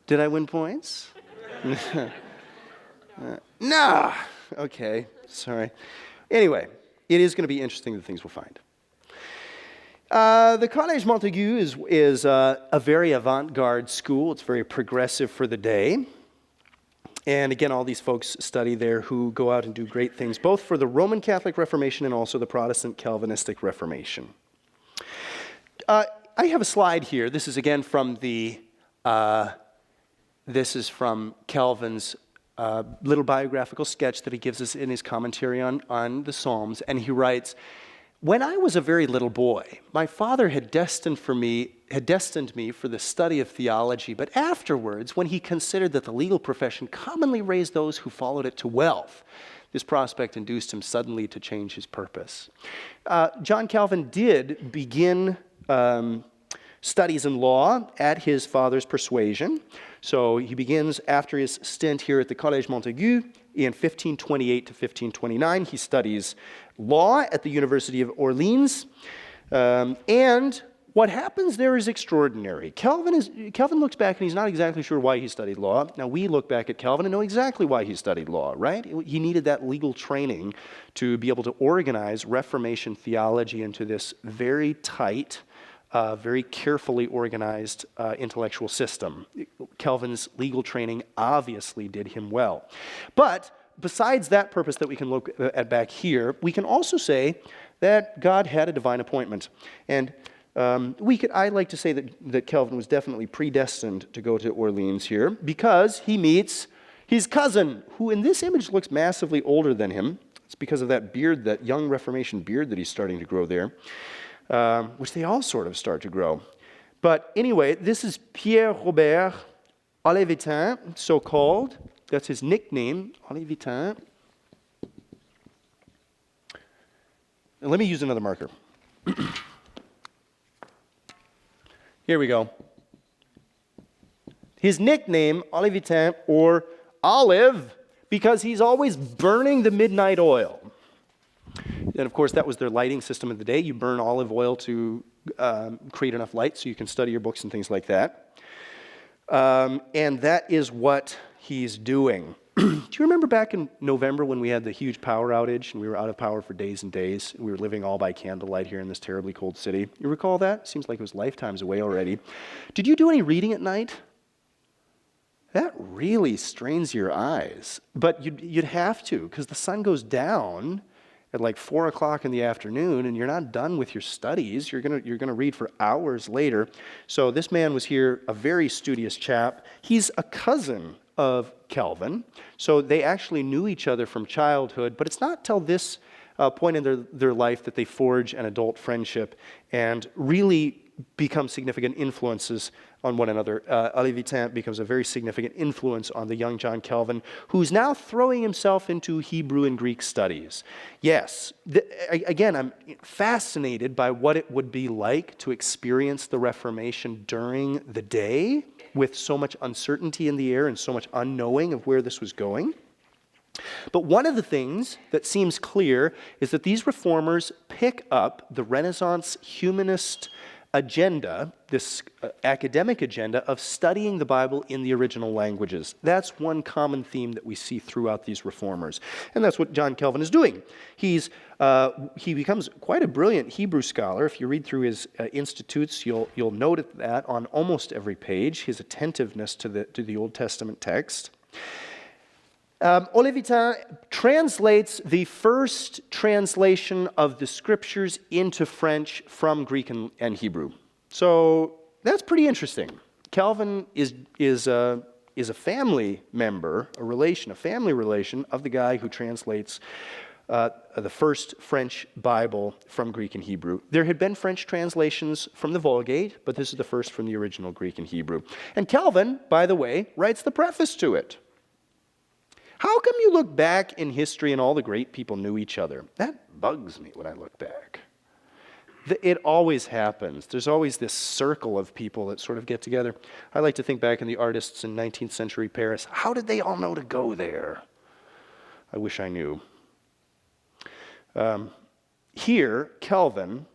[SPEAKER 1] Did I win points? Nah. Okay, sorry. Anyway. It is going to be interesting, the things we'll find. The Collège Montaigu is a very avant-garde school. It's very progressive for the day. And again, all these folks study there who go out and do great things, both for the Roman Catholic Reformation and also the Protestant Calvinistic Reformation. I have a slide here. This is again from Calvin's little biographical sketch that he gives us in his commentary on the Psalms, and he writes, "When I was a very little boy, my father had destined me for the study of theology, but afterwards, when he considered that the legal profession commonly raised those who followed it to wealth, this prospect induced him suddenly to change his purpose." John Calvin did begin studies in law at his father's persuasion. So he begins after his stint here at the Collège Montaigu in 1528 to 1529. He studies law at the University of Orleans. And what happens there is extraordinary. Calvin looks back and he's not exactly sure why he studied law. Now we look back at Calvin and know exactly why he studied law, right? He needed that legal training to be able to organize Reformation theology into this very tight, very carefully organized intellectual system. Calvin's legal training obviously did him well. But besides that purpose that we can look at back here, we can also say that God had a divine appointment. And I like to say that Calvin was definitely predestined to go to Orleans here because he meets his cousin, who in this image looks massively older than him. It's because of that beard, that young Reformation beard that he's starting to grow there. Which they all sort of start to grow. But anyway, this is Pierre Robert Olivetin, so called. That's his nickname, Olivetin. And let me use another marker. Here we go. His nickname, Olivetin, or Olive, because he's always burning the midnight oil. And of course, that was their lighting system of the day. You burn olive oil to create enough light so you can study your books and things like that. And that is what he's doing. Do you remember back in November when we had the huge power outage and we were out of power for days and days? We were living all by candlelight here in this terribly cold city. You recall that? Seems like it was lifetimes away already. Did you do any reading at night? That really strains your eyes. But you'd have to, because the sun goes down at like 4 o'clock in the afternoon, and you're not done with your studies. You're gonna read for hours later. So this man was here, a very studious chap. He's a cousin of Calvin, so they actually knew each other from childhood, but it's not till this point in their life that they forge an adult friendship and really become significant influences on one another. Olivetin becomes a very significant influence on the young John Calvin, who's now throwing himself into Hebrew and Greek studies. Yes, again, I'm fascinated by what it would be like to experience the Reformation during the day. with so much uncertainty in the air and so much unknowing of where this was going. But one of the things that seems clear is that these reformers pick up the Renaissance humanist agenda, this academic agenda of studying the Bible in the original languages. That's one common theme that we see throughout these reformers. And that's what John Calvin is doing. He becomes quite a brilliant Hebrew scholar. If you read through his Institutes, you'll note that on almost every page, his attentiveness to the Old Testament text. Olivetin translates the first translation of the scriptures into French from Greek and Hebrew. So that's pretty interesting. Calvin is a family member, a family relation of the guy who translates the first French Bible from Greek and Hebrew. There had been French translations from the Vulgate, but this is the first from the original Greek and Hebrew. And Calvin, by the way, writes the preface to it. How come you look back in history and all the great people knew each other? That bugs me when I look back. It always happens. There's always this circle of people that sort of get together. I like to think back in the artists in 19th century Paris. How did they all know to go there? I wish I knew. Here, Calvin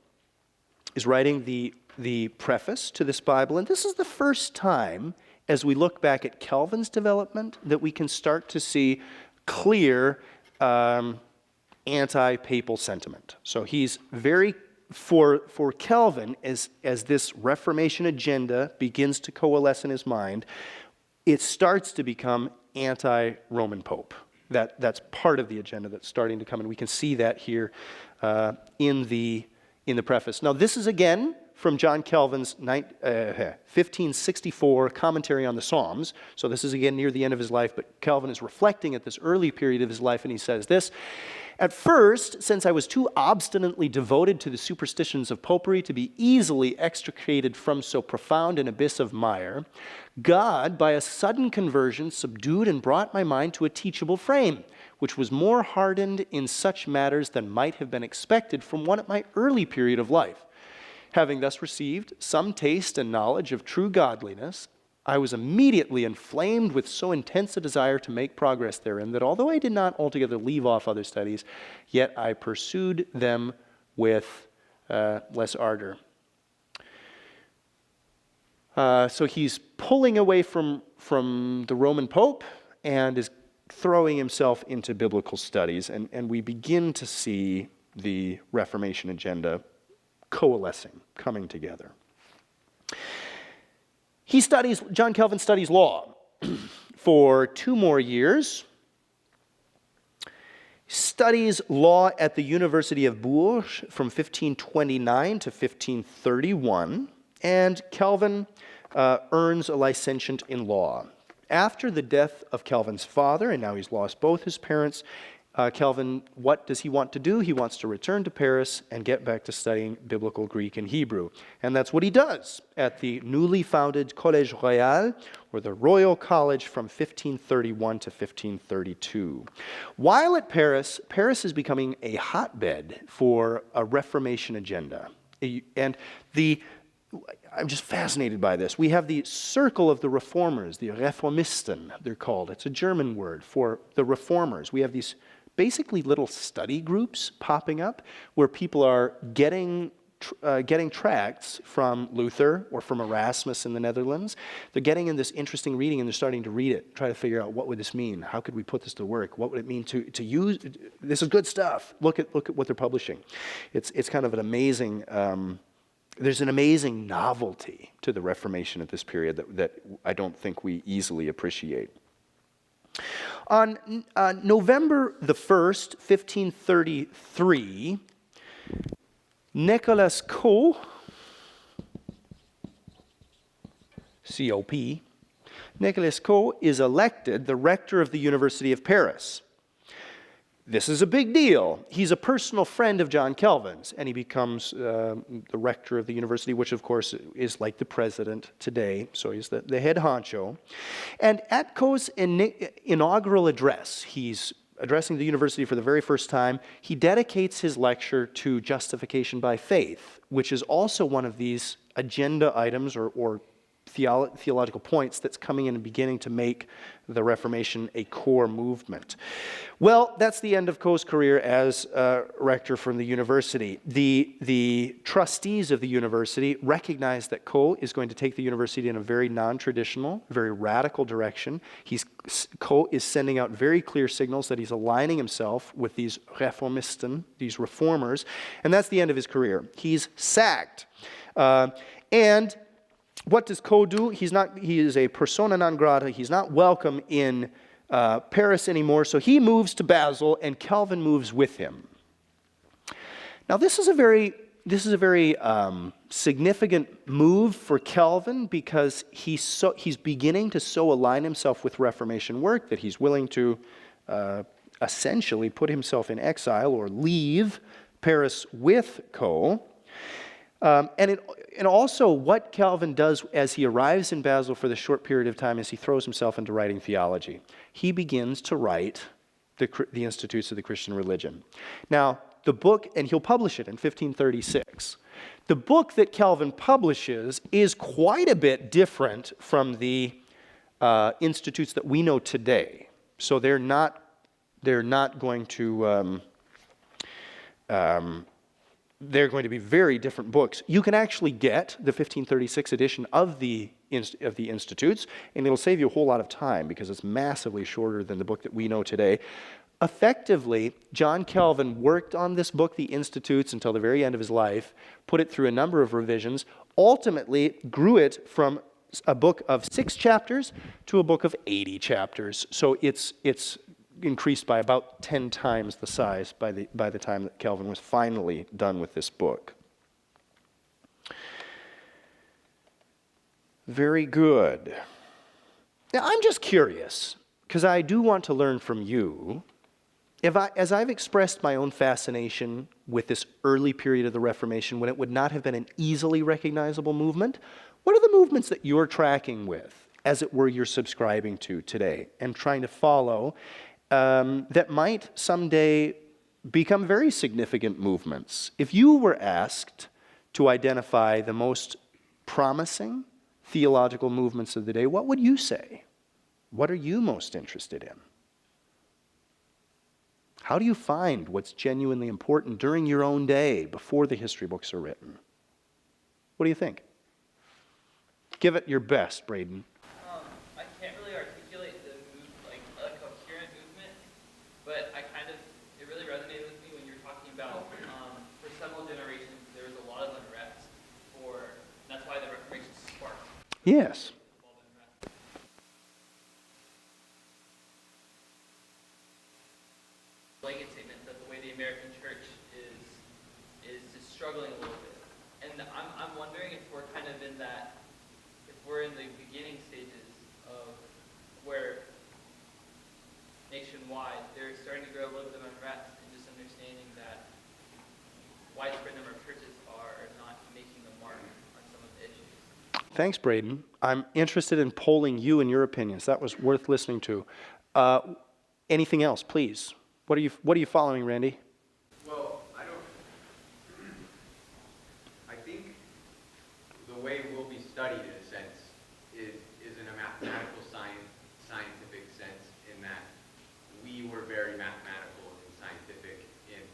[SPEAKER 1] is writing the preface to this Bible, and this is the first time as we look back at Calvin's development, that we can start to see clear anti-papal sentiment. So he's very, for Calvin, as this Reformation agenda begins to coalesce in his mind, it starts to become anti-Roman Pope. That's part of the agenda that's starting to come, and we can see that here in the preface. Now, this is again from John Calvin's 1564 commentary on the Psalms. So this is again near the end of his life, but Calvin is reflecting at this early period of his life, and he says this: "At first, since I was too obstinately devoted to the superstitions of popery to be easily extricated from so profound an abyss of mire, God, by a sudden conversion, subdued and brought my mind to a teachable frame, which was more hardened in such matters than might have been expected from one at my early period of life. Having thus received some taste and knowledge of true godliness, I was immediately inflamed with so intense a desire to make progress therein that although I did not altogether leave off other studies, yet I pursued them with less ardor." So he's pulling away from the Roman Pope and is throwing himself into biblical studies, and we begin to see the Reformation agenda coalescing, coming together. John Calvin studies law for 2 more years. Studies law at the University of Bourges from 1529 to 1531, and Calvin earns a licentiate in law. After the death of Calvin's father, and now he's lost both his parents, Calvin, what does he want to do? He wants to return to Paris and get back to studying biblical Greek and Hebrew. And that's what he does at the newly founded Collège Royal, or the Royal College, from 1531 to 1532. While at Paris, Paris is becoming a hotbed for a Reformation agenda. And I'm just fascinated by this. We have the circle of the reformers, the Reformisten, they're called. It's a German word for the reformers. We have these basically little study groups popping up where people are getting tracts from Luther or from Erasmus in the Netherlands. They're getting in this interesting reading and they're starting to read it, try to figure out what would this mean? How could we put this to work? What would it mean to use? This is good stuff. Look at what they're publishing. It's kind of an amazing. There's an amazing novelty to the Reformation at this period that I don't think we easily appreciate. On November the 1st, 1533, Nicolas Cop, C-O-P, Nicolas Cop is elected the rector of the University of Paris. This is a big deal. He's a personal friend of John Calvin's, and he becomes the rector of the university, which of course is like the president today, so he's the head honcho. And at Cop's inaugural address, he's addressing the university for the very first time, he dedicates his lecture to justification by faith, which is also one of these agenda items or theological points that's coming in and beginning to make the Reformation a core movement. Well, that's the end of Coe's career as rector from the university. The trustees of the university recognize that Coe is going to take the university in a very non-traditional, very radical direction. Coe is sending out very clear signals that he's aligning himself with these Reformisten, these reformers, and that's the end of his career. He's sacked. And what does Coe do? He is a persona non grata. He's not welcome in Paris anymore, so he moves to Basel, and Calvin moves with him. Now, this is a very significant move for Calvin because he's beginning to so align himself with Reformation work that he's willing to essentially put himself in exile or leave Paris with Coe. And also what Calvin does as he arrives in Basel for the short period of time is he throws himself into writing theology. He begins to write the Institutes of the Christian Religion. Now, the book, and he'll publish it in 1536. The book that Calvin publishes is quite a bit different from the institutes that we know today. So they're not going to they're going to be very different books. You can actually get the 1536 edition of the Institutes, and it'll save you a whole lot of time because it's massively shorter than the book that we know today. Effectively, John Calvin worked on this book, the Institutes, until the very end of his life, put it through a number of revisions, ultimately grew it from a book of 6 chapters to a book of 80 chapters. So it's increased by about 10 times the size by the time that Calvin was finally done with this book. Very good. Now, I'm just curious, because I do want to learn from you. As I've expressed my own fascination with this early period of the Reformation when it would not have been an easily recognizable movement, what are the movements that you're tracking with, as it were, you're subscribing to today and trying to follow that might someday become very significant movements? If you were asked to identify the most promising theological movements of the day, what would you say? What are you most interested in? How do you find what's genuinely important during your own day before the history books are written? What do you think? Give it your best, Braden.
[SPEAKER 2] I can't really articulate a coherent movement, but it really resonated with me when you were talking about, for several generations, there was a lot of unrest and that's why the Reformation sparked.
[SPEAKER 1] Yes.
[SPEAKER 2] Blanket statement that the way the American church is just struggling a little bit. And I'm wondering if we're kind of if we're in the beginning stages of where nationwide they're starting to grow a little bit of unrest and just understanding that widespread number of churches are not making a mark on some of the issues.
[SPEAKER 1] Thanks, Braden. I'm interested in polling you and your opinions. That was worth listening to. Anything else, please? What are you following, Randy?
[SPEAKER 7] Well, I think the way we'll be studied in a sense is in a mathematical scientific sense, in that we were very mathematical and scientific in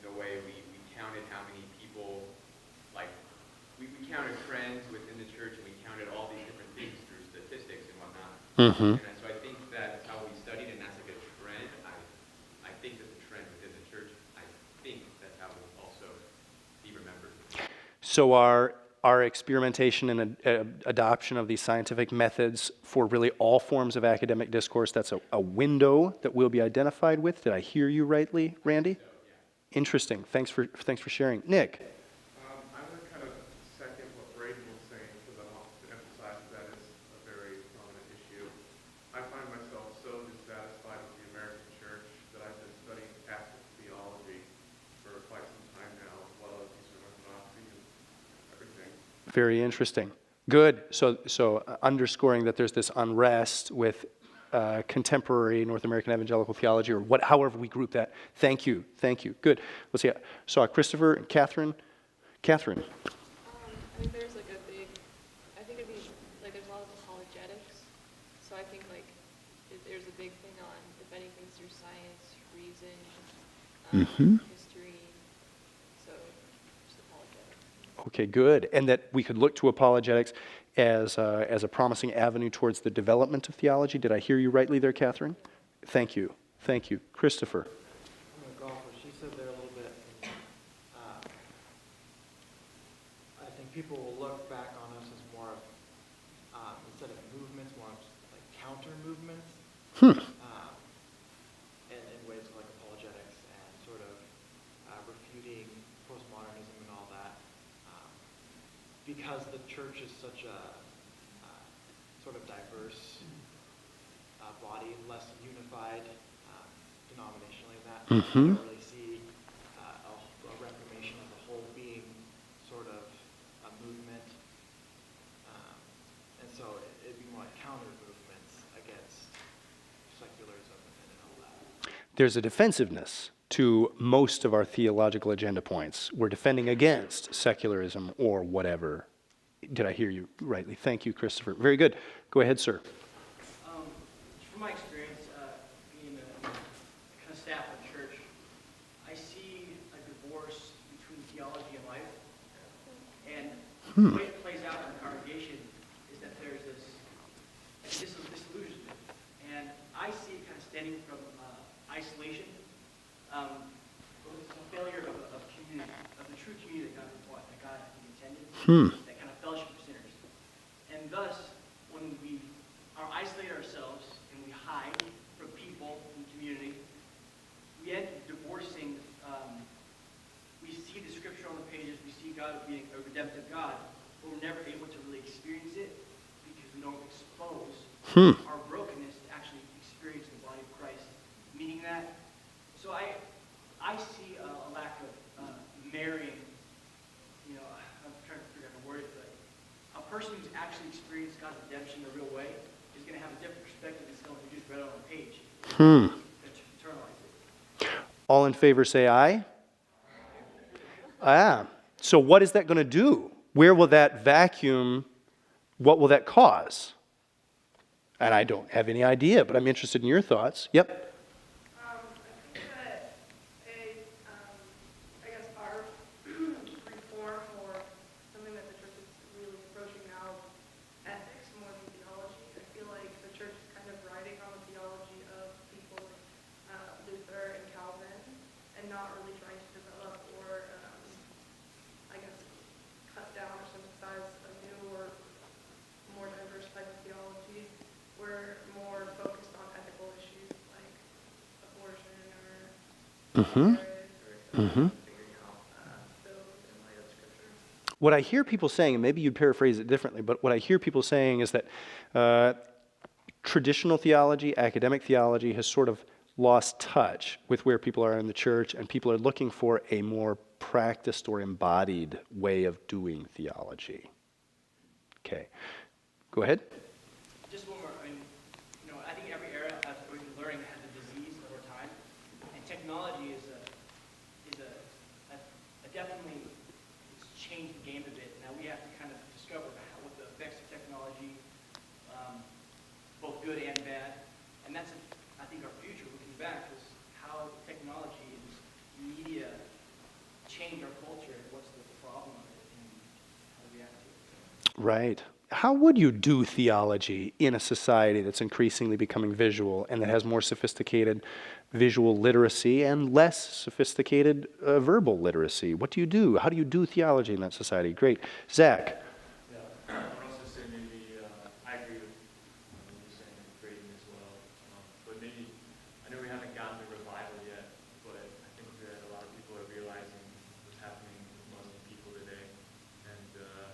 [SPEAKER 7] the way we counted how many people, like we counted trends within the church, and we counted all these different things through statistics and whatnot.
[SPEAKER 1] Mm-hmm.
[SPEAKER 7] And so I think that's how we studied, and that's like a trend. I think that's a trend within the church. I think that's how it will also be remembered.
[SPEAKER 1] So our experimentation and adoption of these scientific methods for really all forms of academic discourse, that's a window that we'll be identified with. Did I hear you rightly, Randy?
[SPEAKER 7] So, yeah.
[SPEAKER 1] Interesting. Thanks for sharing. Nick.
[SPEAKER 8] I'm going to kind of second what Braden was saying, because I want to emphasize that is a very prominent issue. I find myself so dissatisfied with the American church that I've been studying Catholic theology for quite some time now, as well as Eastern Orthodoxy and everything.
[SPEAKER 1] Very interesting. Good. So underscoring that there's this unrest with contemporary North American evangelical theology, or however we group that. Thank you. Good. Let's see. So Christopher and Catherine. Catherine.
[SPEAKER 9] I think there's like a big, I think it'd be history. So, just apologetics.
[SPEAKER 1] Okay, good. And that we could look to apologetics as a promising avenue towards the development of theology. Did I hear you rightly there, Catherine? Thank you. Thank you. Christopher.
[SPEAKER 3] I'm going to go off what she said there a little bit. I think people will look back on us as more of, instead of movements, more of like counter movements. In ways like apologetics and sort of refuting postmodernism and all that. Because the church is such a sort of diverse body, less unified denominationally in that. I don't really see a reformation of the whole being sort of a movement. And so it'd be more like counter movements against secularism and all that.
[SPEAKER 1] There's a defensiveness to most of our theological agenda points. We're defending against secularism or whatever. Did I hear you rightly? Thank you, Christopher. Very good. Go ahead, sir.
[SPEAKER 10] From my experience being a kind of staff at church, I see a divorce between theology and life. And the way it plays out in the congregation is that there's this disillusionment. And I see it kind of stemming from isolation. It's a failure of community, of the true community that God intended, that kind of fellowship of sinners. And thus, when we isolate ourselves and we hide from people and community, we end up divorcing. We see the scripture on the pages, we see God being a redemptive God, but we're never able to really experience it because we don't expose our brokenness to actually experience the body of Christ. Meaning that, so I see a lack of marrying, I'm trying to figure out how to word it, but a person who's actually experienced God's redemption the real way is going to have a different perspective than someone who just read it on a page. Internalize it.
[SPEAKER 1] All in favor say aye. So what is that going to do? Where will that vacuum, what will that cause? And I don't have any idea, but I'm interested in your thoughts. Yep.
[SPEAKER 11] I think that I guess our reform, or something that the church is really approaching now, ethics more than theology. I feel like the church is kind of riding on the theology of people like Luther and Calvin, and not really trying to develop or, I guess, cut down or synthesize a new or more diverse type of theology. We're more focused on ethical issues like abortion or marriage or figuring out those in light of scripture.
[SPEAKER 1] What I hear people saying, and maybe you'd paraphrase it differently, but what I hear people saying is that traditional theology, academic theology, has sort of lost touch with where people are in the church, and people are looking for a more practiced or embodied way of doing theology. Okay. Go ahead.
[SPEAKER 10] Just one more. I think every era of learning has a disease over time, and technology is a definitely it's changed the game a bit. Now we have to kind of discover what the effects of technology, both good and bad, and that's I think our future. Looking back is how technology and media change our culture and what's the problem of it and how to react to it.
[SPEAKER 1] Right. How would you do theology in a society that's increasingly becoming visual and that has more sophisticated visual literacy and less sophisticated verbal literacy? What do you do? How do you do theology in that society? Great. Zach.
[SPEAKER 12] Yeah, I would also say maybe I agree with what you're saying and grading as well. But maybe, I know we haven't gotten the revival yet, but I think that a lot of people are realizing what's happening with Muslim people today. And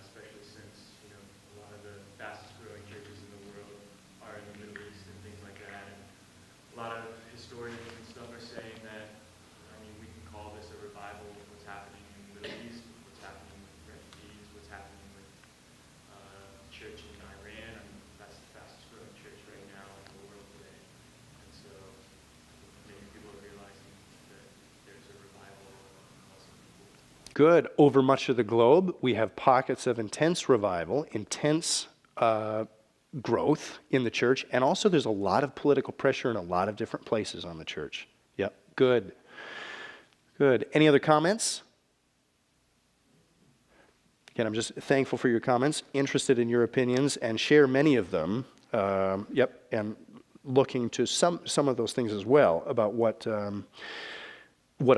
[SPEAKER 12] especially since, a lot of the fastest growing churches in the world are in the Middle East and things like that. And a lot of historians and stuff are saying that, we can call this a revival of what's happening in the Middle East, what's happening with refugees, what's happening with church in Iran. That's the fastest growing church right now in the world today. And so maybe people are realizing that there's a revival of Muslim people.
[SPEAKER 1] Good. Over much of the globe, we have pockets of intense revival, intense growth in the church, and also there's a lot of political pressure in a lot of different places on the church. Yep. Good. Good. Any other comments? Again, I'm just thankful for your comments, interested in your opinions, and share many of them. And looking to some of those things as well about what a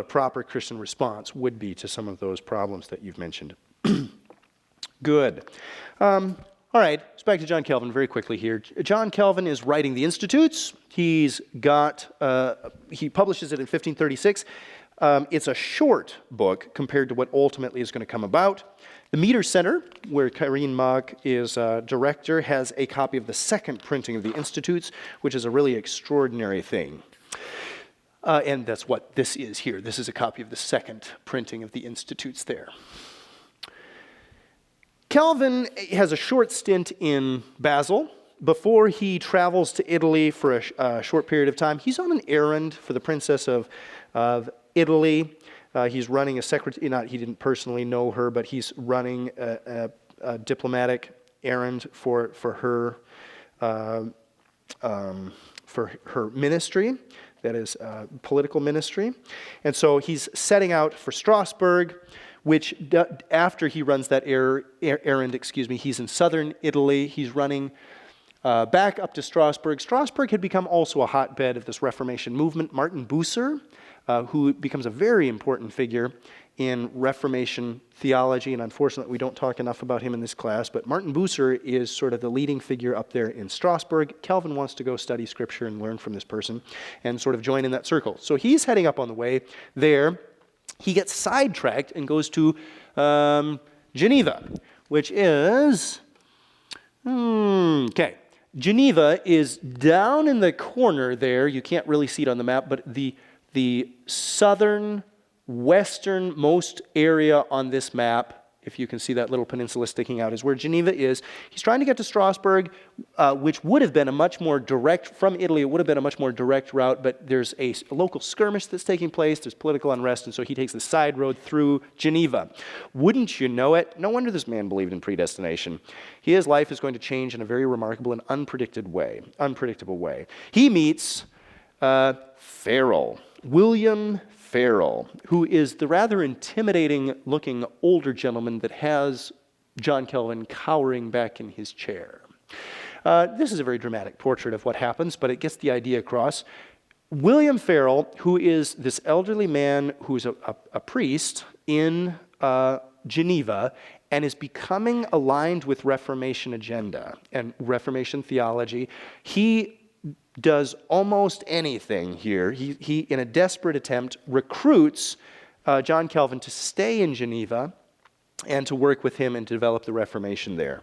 [SPEAKER 1] proper Christian response would be to some of those problems that you've mentioned. Good. All right, let's back to John Calvin very quickly here. John Calvin is writing the Institutes. He publishes it in 1536. It's a short book compared to what ultimately is going to come about. The Meter Center, where Karin Mag is director, has a copy of the second printing of the Institutes, which is a really extraordinary thing. And that's what this is here. This is a copy of the second printing of the Institutes there. Calvin has a short stint in Basel. Before he travels to Italy for a short period of time, he's on an errand for the Princess of Italy. He's running a secretary, he didn't personally know her, but he's running a diplomatic errand for her ministry, that is political ministry. And so he's setting out for Strasbourg, which after he runs that errand, he's in southern Italy. He's running back up to Strasbourg. Strasbourg had become also a hotbed of this Reformation movement. Martin Bucer, who becomes a very important figure in Reformation theology, and unfortunately we don't talk enough about him in this class, but Martin Bucer is sort of the leading figure up there in Strasbourg. Calvin wants to go study Scripture and learn from this person and sort of join in that circle. So he's heading up on the way there. He gets sidetracked and goes to Geneva, which is, Geneva is down in the corner there. You can't really see it on the map, but the southern westernmost area on this map, if you can see that little peninsula sticking out, is where Geneva is. He's trying to get to Strasbourg, which would have been a much more direct, from Italy, it would have been a much more direct route, but there's a local skirmish that's taking place, there's political unrest, and so he takes the side road through Geneva. Wouldn't you know it? No wonder this man believed in predestination. His life is going to change in a very remarkable and unpredictable way. He meets Farel, William Farel, who is the rather intimidating-looking older gentleman that has John Calvin cowering back in his chair. This is a very dramatic portrait of what happens, but it gets the idea across. William Farel, who is this elderly man who's a priest in Geneva and is becoming aligned with Reformation agenda and Reformation theology, he does almost anything here. He, in a desperate attempt, recruits John Calvin to stay in Geneva and to work with him and to develop the Reformation there.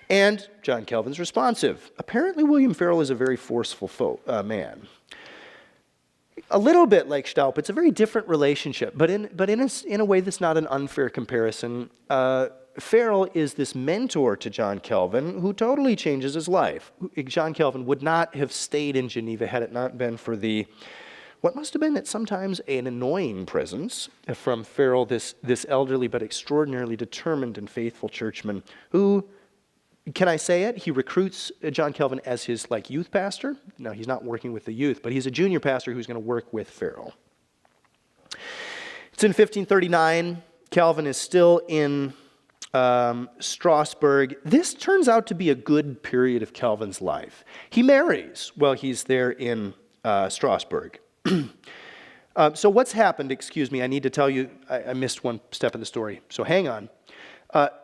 [SPEAKER 1] And John Calvin's responsive. Apparently, William Farel is a very forceful man. A little bit like Staupitz, a very different relationship, but in a way that's not an unfair comparison. Farel is this mentor to John Calvin who totally changes his life. John Calvin would not have stayed in Geneva had it not been for what must have been at sometimes an annoying presence from Farel, this elderly but extraordinarily determined and faithful churchman who, can I say it? He recruits John Calvin as his youth pastor. Now, he's not working with the youth, but he's a junior pastor who's going to work with Farel. It's in 1539. Calvin is still in Strasbourg. This turns out to be a good period of Calvin's life. He marries while he's there in Strasbourg. So what's happened, I need to tell you, I missed one step in the story, so hang on.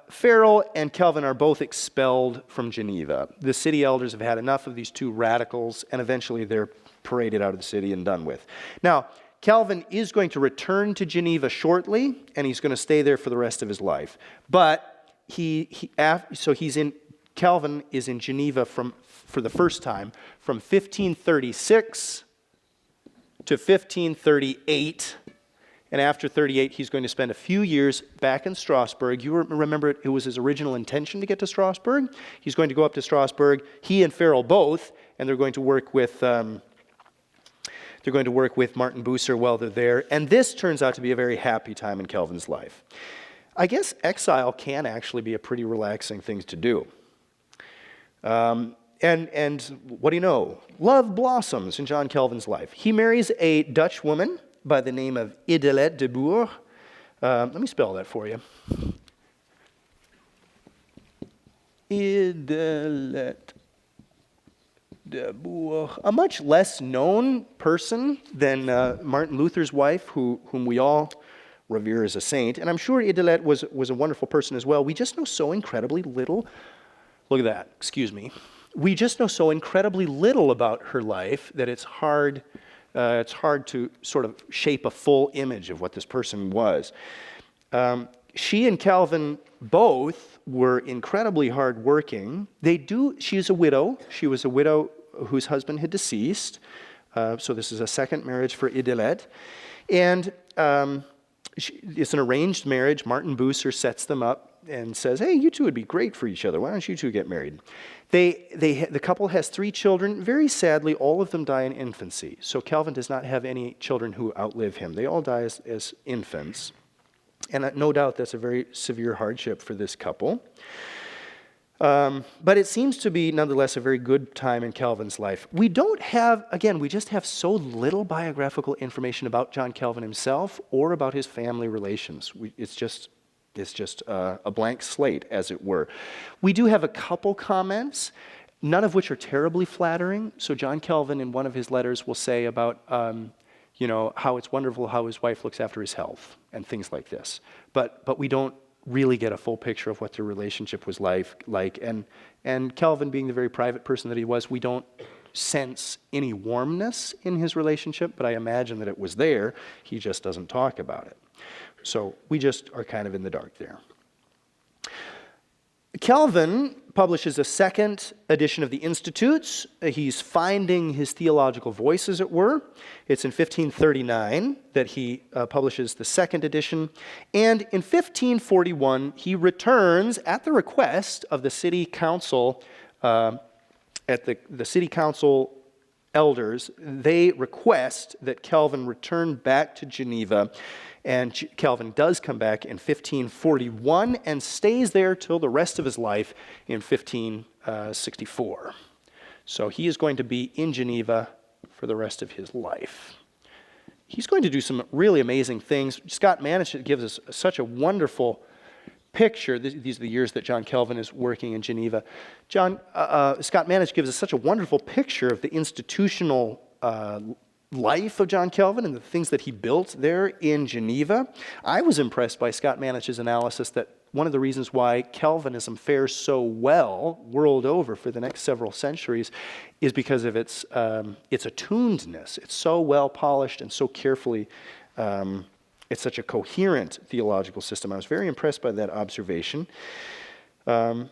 [SPEAKER 1] Farel and Calvin are both expelled from Geneva. The city elders have had enough of these two radicals, and eventually they're paraded out of the city and done with. Now, Calvin is going to return to Geneva shortly, and he's going to stay there for the rest of his life. But Calvin is in Geneva for the first time from 1536 to 1538. And after 38, he's going to spend a few years back in Strasbourg. You remember it was his original intention to get to Strasbourg. He's going to go up to Strasbourg, he and Farel both, and they're going to work with Martin Bucer while they're there. And this turns out to be a very happy time in Calvin's life. I guess exile can actually be a pretty relaxing thing to do. And what do you know? Love blossoms in John Calvin's life. He marries a Dutch woman by the name of Idelette de Bourg. Let me spell that for you. Idelette de Bourg, a much less known person than Martin Luther's wife, whom we all revere as a saint. And I'm sure Idelette was a wonderful person as well. We just know so incredibly little. Look at that, excuse me. We just know so incredibly little about her life that it's hard to sort of shape a full image of what this person was. She and Calvin both were incredibly hardworking. She is a widow. She was a widow whose husband had deceased. So this is a second marriage for Idelette. And it's an arranged marriage. Martin Bucer sets them up and says, hey, you two would be great for each other. Why don't you two get married? The couple has 3 children. Very sadly, all of them die in infancy. So Calvin does not have any children who outlive him. They all die as infants. And no doubt that's a very severe hardship for this couple. But it seems to be, nonetheless, a very good time in Calvin's life. We just have so little biographical information about John Calvin himself or about his family relations. It's just a blank slate, as it were. We do have a couple comments, none of which are terribly flattering. So John Calvin, in one of his letters, will say about how it's wonderful how his wife looks after his health and things like this. But we don't really get a full picture of what their relationship was like. And Calvin, being the very private person that he was, we don't sense any warmness in his relationship, but I imagine that it was there. He just doesn't talk about it. So we just are kind of in the dark there. Calvin publishes a second edition of the Institutes. He's finding his theological voice, as it were. It's in 1539 that he publishes the second edition. And in 1541, he returns at the request of the city council, the city council elders. They request that Calvin return back to Geneva. And Calvin does come back in 1541 and stays there till the rest of his life in 1564. So he is going to be in Geneva for the rest of his life. He's going to do some really amazing things. Scott Manich gives us such a wonderful picture. These are the years that John Calvin is working in Geneva. Scott Manich gives us such a wonderful picture of the institutional life of John Calvin and the things that he built there in Geneva. I was impressed by Scott Manich's analysis that one of the reasons why Calvinism fares so well world over for the next several centuries is because of its attunedness. It's so well polished and so carefully, it's such a coherent theological system. I was very impressed by that observation. John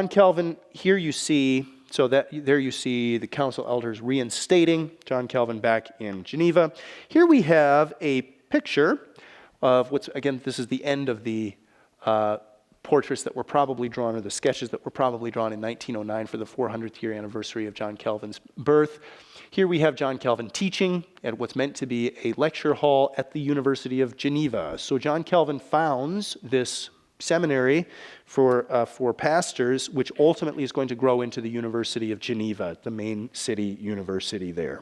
[SPEAKER 1] Calvin, here you see, there you see the council elders reinstating John Calvin back in Geneva. Here we have a picture of this is the end of the portraits that were probably drawn, or the sketches that were probably drawn in 1909 for the 400th year anniversary of John Calvin's birth. Here we have John Calvin teaching at what's meant to be a lecture hall at the University of Geneva. So John Calvin founds this seminary for pastors, which ultimately is going to grow into the University of Geneva, the main city university there.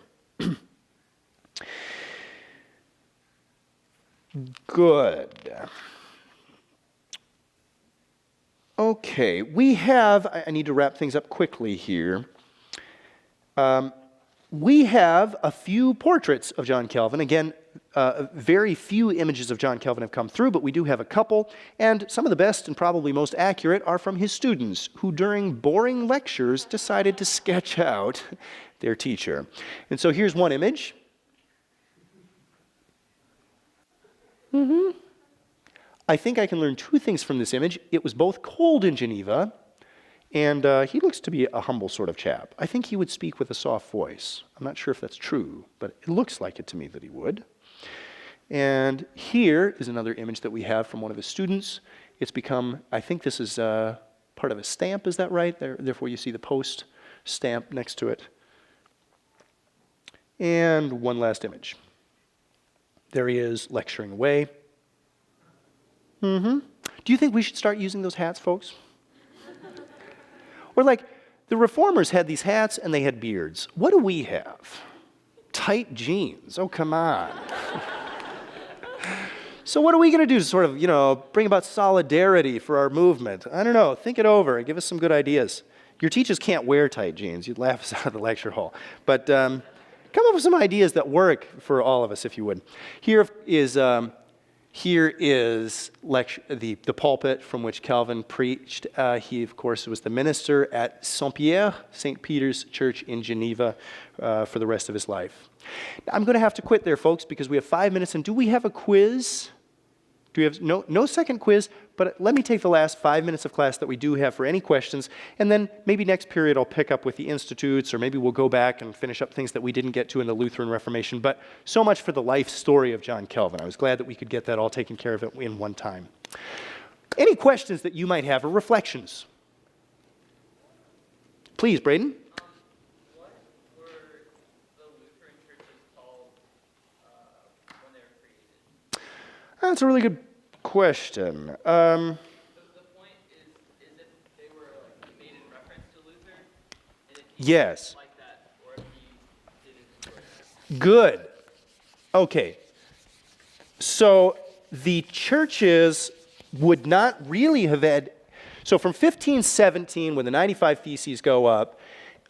[SPEAKER 1] Good. Okay, I need to wrap things up quickly here. We have a few portraits of John Calvin. Again, very few images of John Calvin have come through, but we do have a couple. And some of the best and probably most accurate are from his students, who during boring lectures decided to sketch out their teacher. And so here's one image. I think I can learn two things from this image. It was both cold in Geneva, and he looks to be a humble sort of chap. I think he would speak with a soft voice. I'm not sure if that's true, but it looks like it to me that he would. And here is another image that we have from one of his students. It's become, I think this is part of a stamp, is that right? Therefore you see the post stamp next to it. And one last image. There he is lecturing away. Do you think we should start using those hats, folks? Or like, the reformers had these hats and they had beards. What do we have? Tight jeans. Oh, come on. So what are we going to do to sort of, bring about solidarity for our movement? I don't know. Think it over and give us some good ideas. Your teachers can't wear tight jeans. You'd laugh us out of the lecture hall. But come up with some ideas that work for all of us, if you would. Here is the pulpit from which Calvin preached. He, of course, was the minister at Saint-Pierre, St. Peter's Church in Geneva, for the rest of his life. Now, I'm going to have to quit there, folks, because we have 5 minutes. And do we have a quiz? Do we have no second quiz? But let me take the last 5 minutes of class that we do have for any questions, and then maybe next period I'll pick up with the institutes, or maybe we'll go back and finish up things that we didn't get to in the Lutheran Reformation. But so much for the life story of John Calvin. I was glad that we could get that all taken care of in one time. Any questions that you might have or reflections? Please, Braden.
[SPEAKER 2] What were the Lutheran churches called when they were created?
[SPEAKER 1] That's a really good question.
[SPEAKER 2] The point is if they were made in reference to Luther, and if he
[SPEAKER 1] Yes.
[SPEAKER 2] like that, or if he didn't.
[SPEAKER 1] Good. Okay. So the churches would not really have had, so from 1517, when the 95 Theses go up,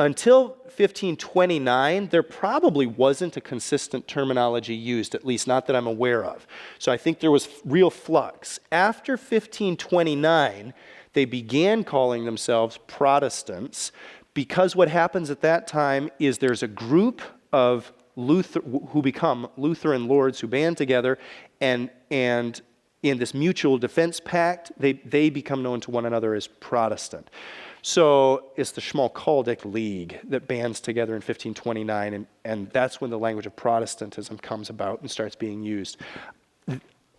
[SPEAKER 1] until 1529, there probably wasn't a consistent terminology used, at least not that I'm aware of. So I think there was real flux. After 1529, they began calling themselves Protestants, because what happens at that time is there's a group of who become Lutheran lords who band together, and in this mutual defense pact, they become known to one another as Protestant. So it's the Schmalkaldic League that bands together in 1529, and that's when the language of Protestantism comes about and starts being used.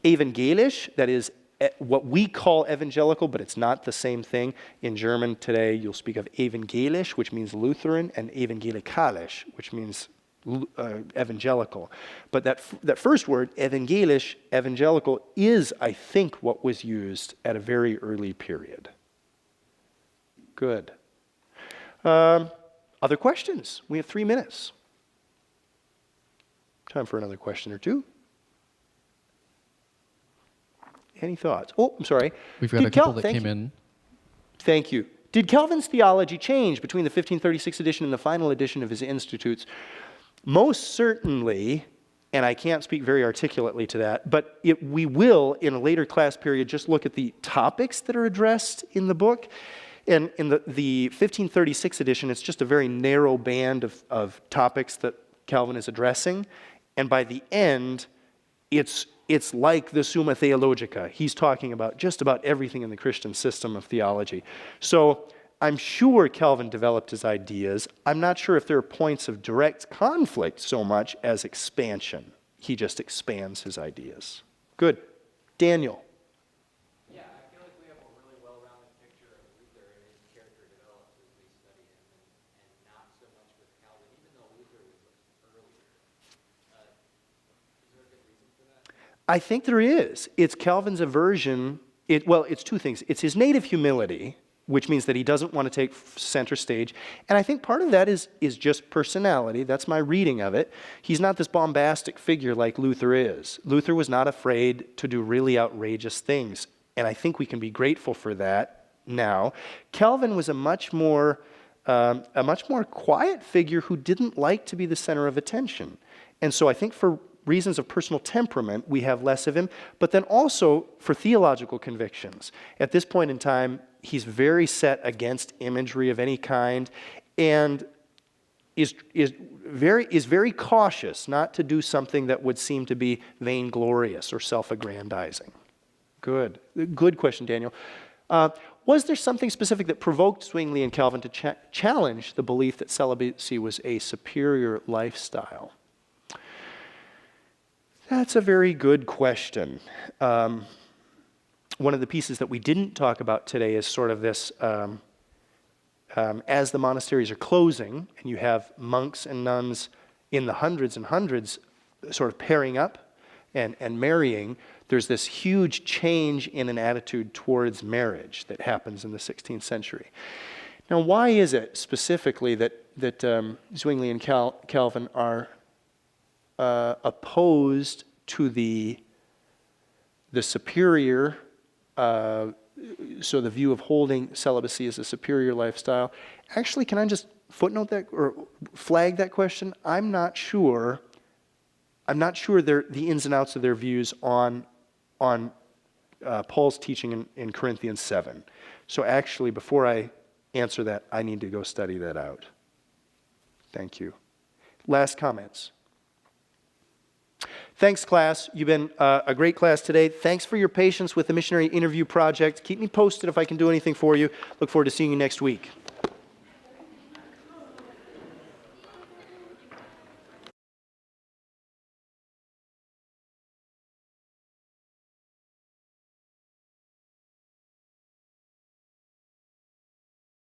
[SPEAKER 1] Evangelisch, that is what we call evangelical, but it's not the same thing. In German today, you'll speak of evangelisch, which means Lutheran, and evangelikalisch, which means evangelical. But that first word, evangelisch, evangelical, is, I think, what was used at a very early period. Good. Other questions? We have 3 minutes. Time for another question or two. Any thoughts? Oh, I'm sorry.
[SPEAKER 6] We've got a couple that came in.
[SPEAKER 1] Thank you. Did Calvin's theology change between the 1536 edition and the final edition of his Institutes? Most certainly, and I can't speak very articulately to that, but we will, in a later class period, just look at the topics that are addressed in the book. And in the 1536 edition, it's just a very narrow band of topics that Calvin is addressing. And by the end, it's like the Summa Theologica. He's talking about just about everything in the Christian system of theology. So I'm sure Calvin developed his ideas. I'm not sure if there are points of direct conflict so much as expansion. He just expands his ideas. Good. Daniel.
[SPEAKER 3] Yeah, I feel like we have a really well-rounded picture of Luther and his character develops as we study him, and not so much with Calvin, even though Luther was earlier. Is there a good reason for that?
[SPEAKER 1] I think there is. It's Calvin's aversion. It's two things. It's his native humility, which means that he doesn't want to take center stage. And I think part of that is just personality. That's my reading of it. He's not this bombastic figure like Luther is. Luther was not afraid to do really outrageous things. And I think we can be grateful for that now. Calvin was a much more quiet figure who didn't like to be the center of attention. And so I think for reasons of personal temperament, we have less of him, but then also for theological convictions. At this point in time, he's very set against imagery of any kind, and is very cautious not to do something that would seem to be vainglorious or self-aggrandizing. Good question, Daniel. Was there something specific that provoked Zwingli and Calvin to challenge the belief that celibacy was a superior lifestyle? That's a very good question. One of the pieces that we didn't talk about today is sort of this, as the monasteries are closing, and you have monks and nuns in the hundreds and hundreds sort of pairing up and marrying, there's this huge change in an attitude towards marriage that happens in the 16th century. Now, why is it specifically that Zwingli and Calvin are opposed to the superior, so the view of holding celibacy as a superior lifestyle. Actually, can I just footnote that or flag that question? I'm not sure the ins and outs of their views on Paul's teaching in Corinthians 7. So actually, before I answer that, I need to go study that out. Thank you. Last comments. Thanks, class. You've been a great class today. Thanks for your patience with the missionary interview project. Keep me posted if I can do anything for you. Look forward to seeing you next week.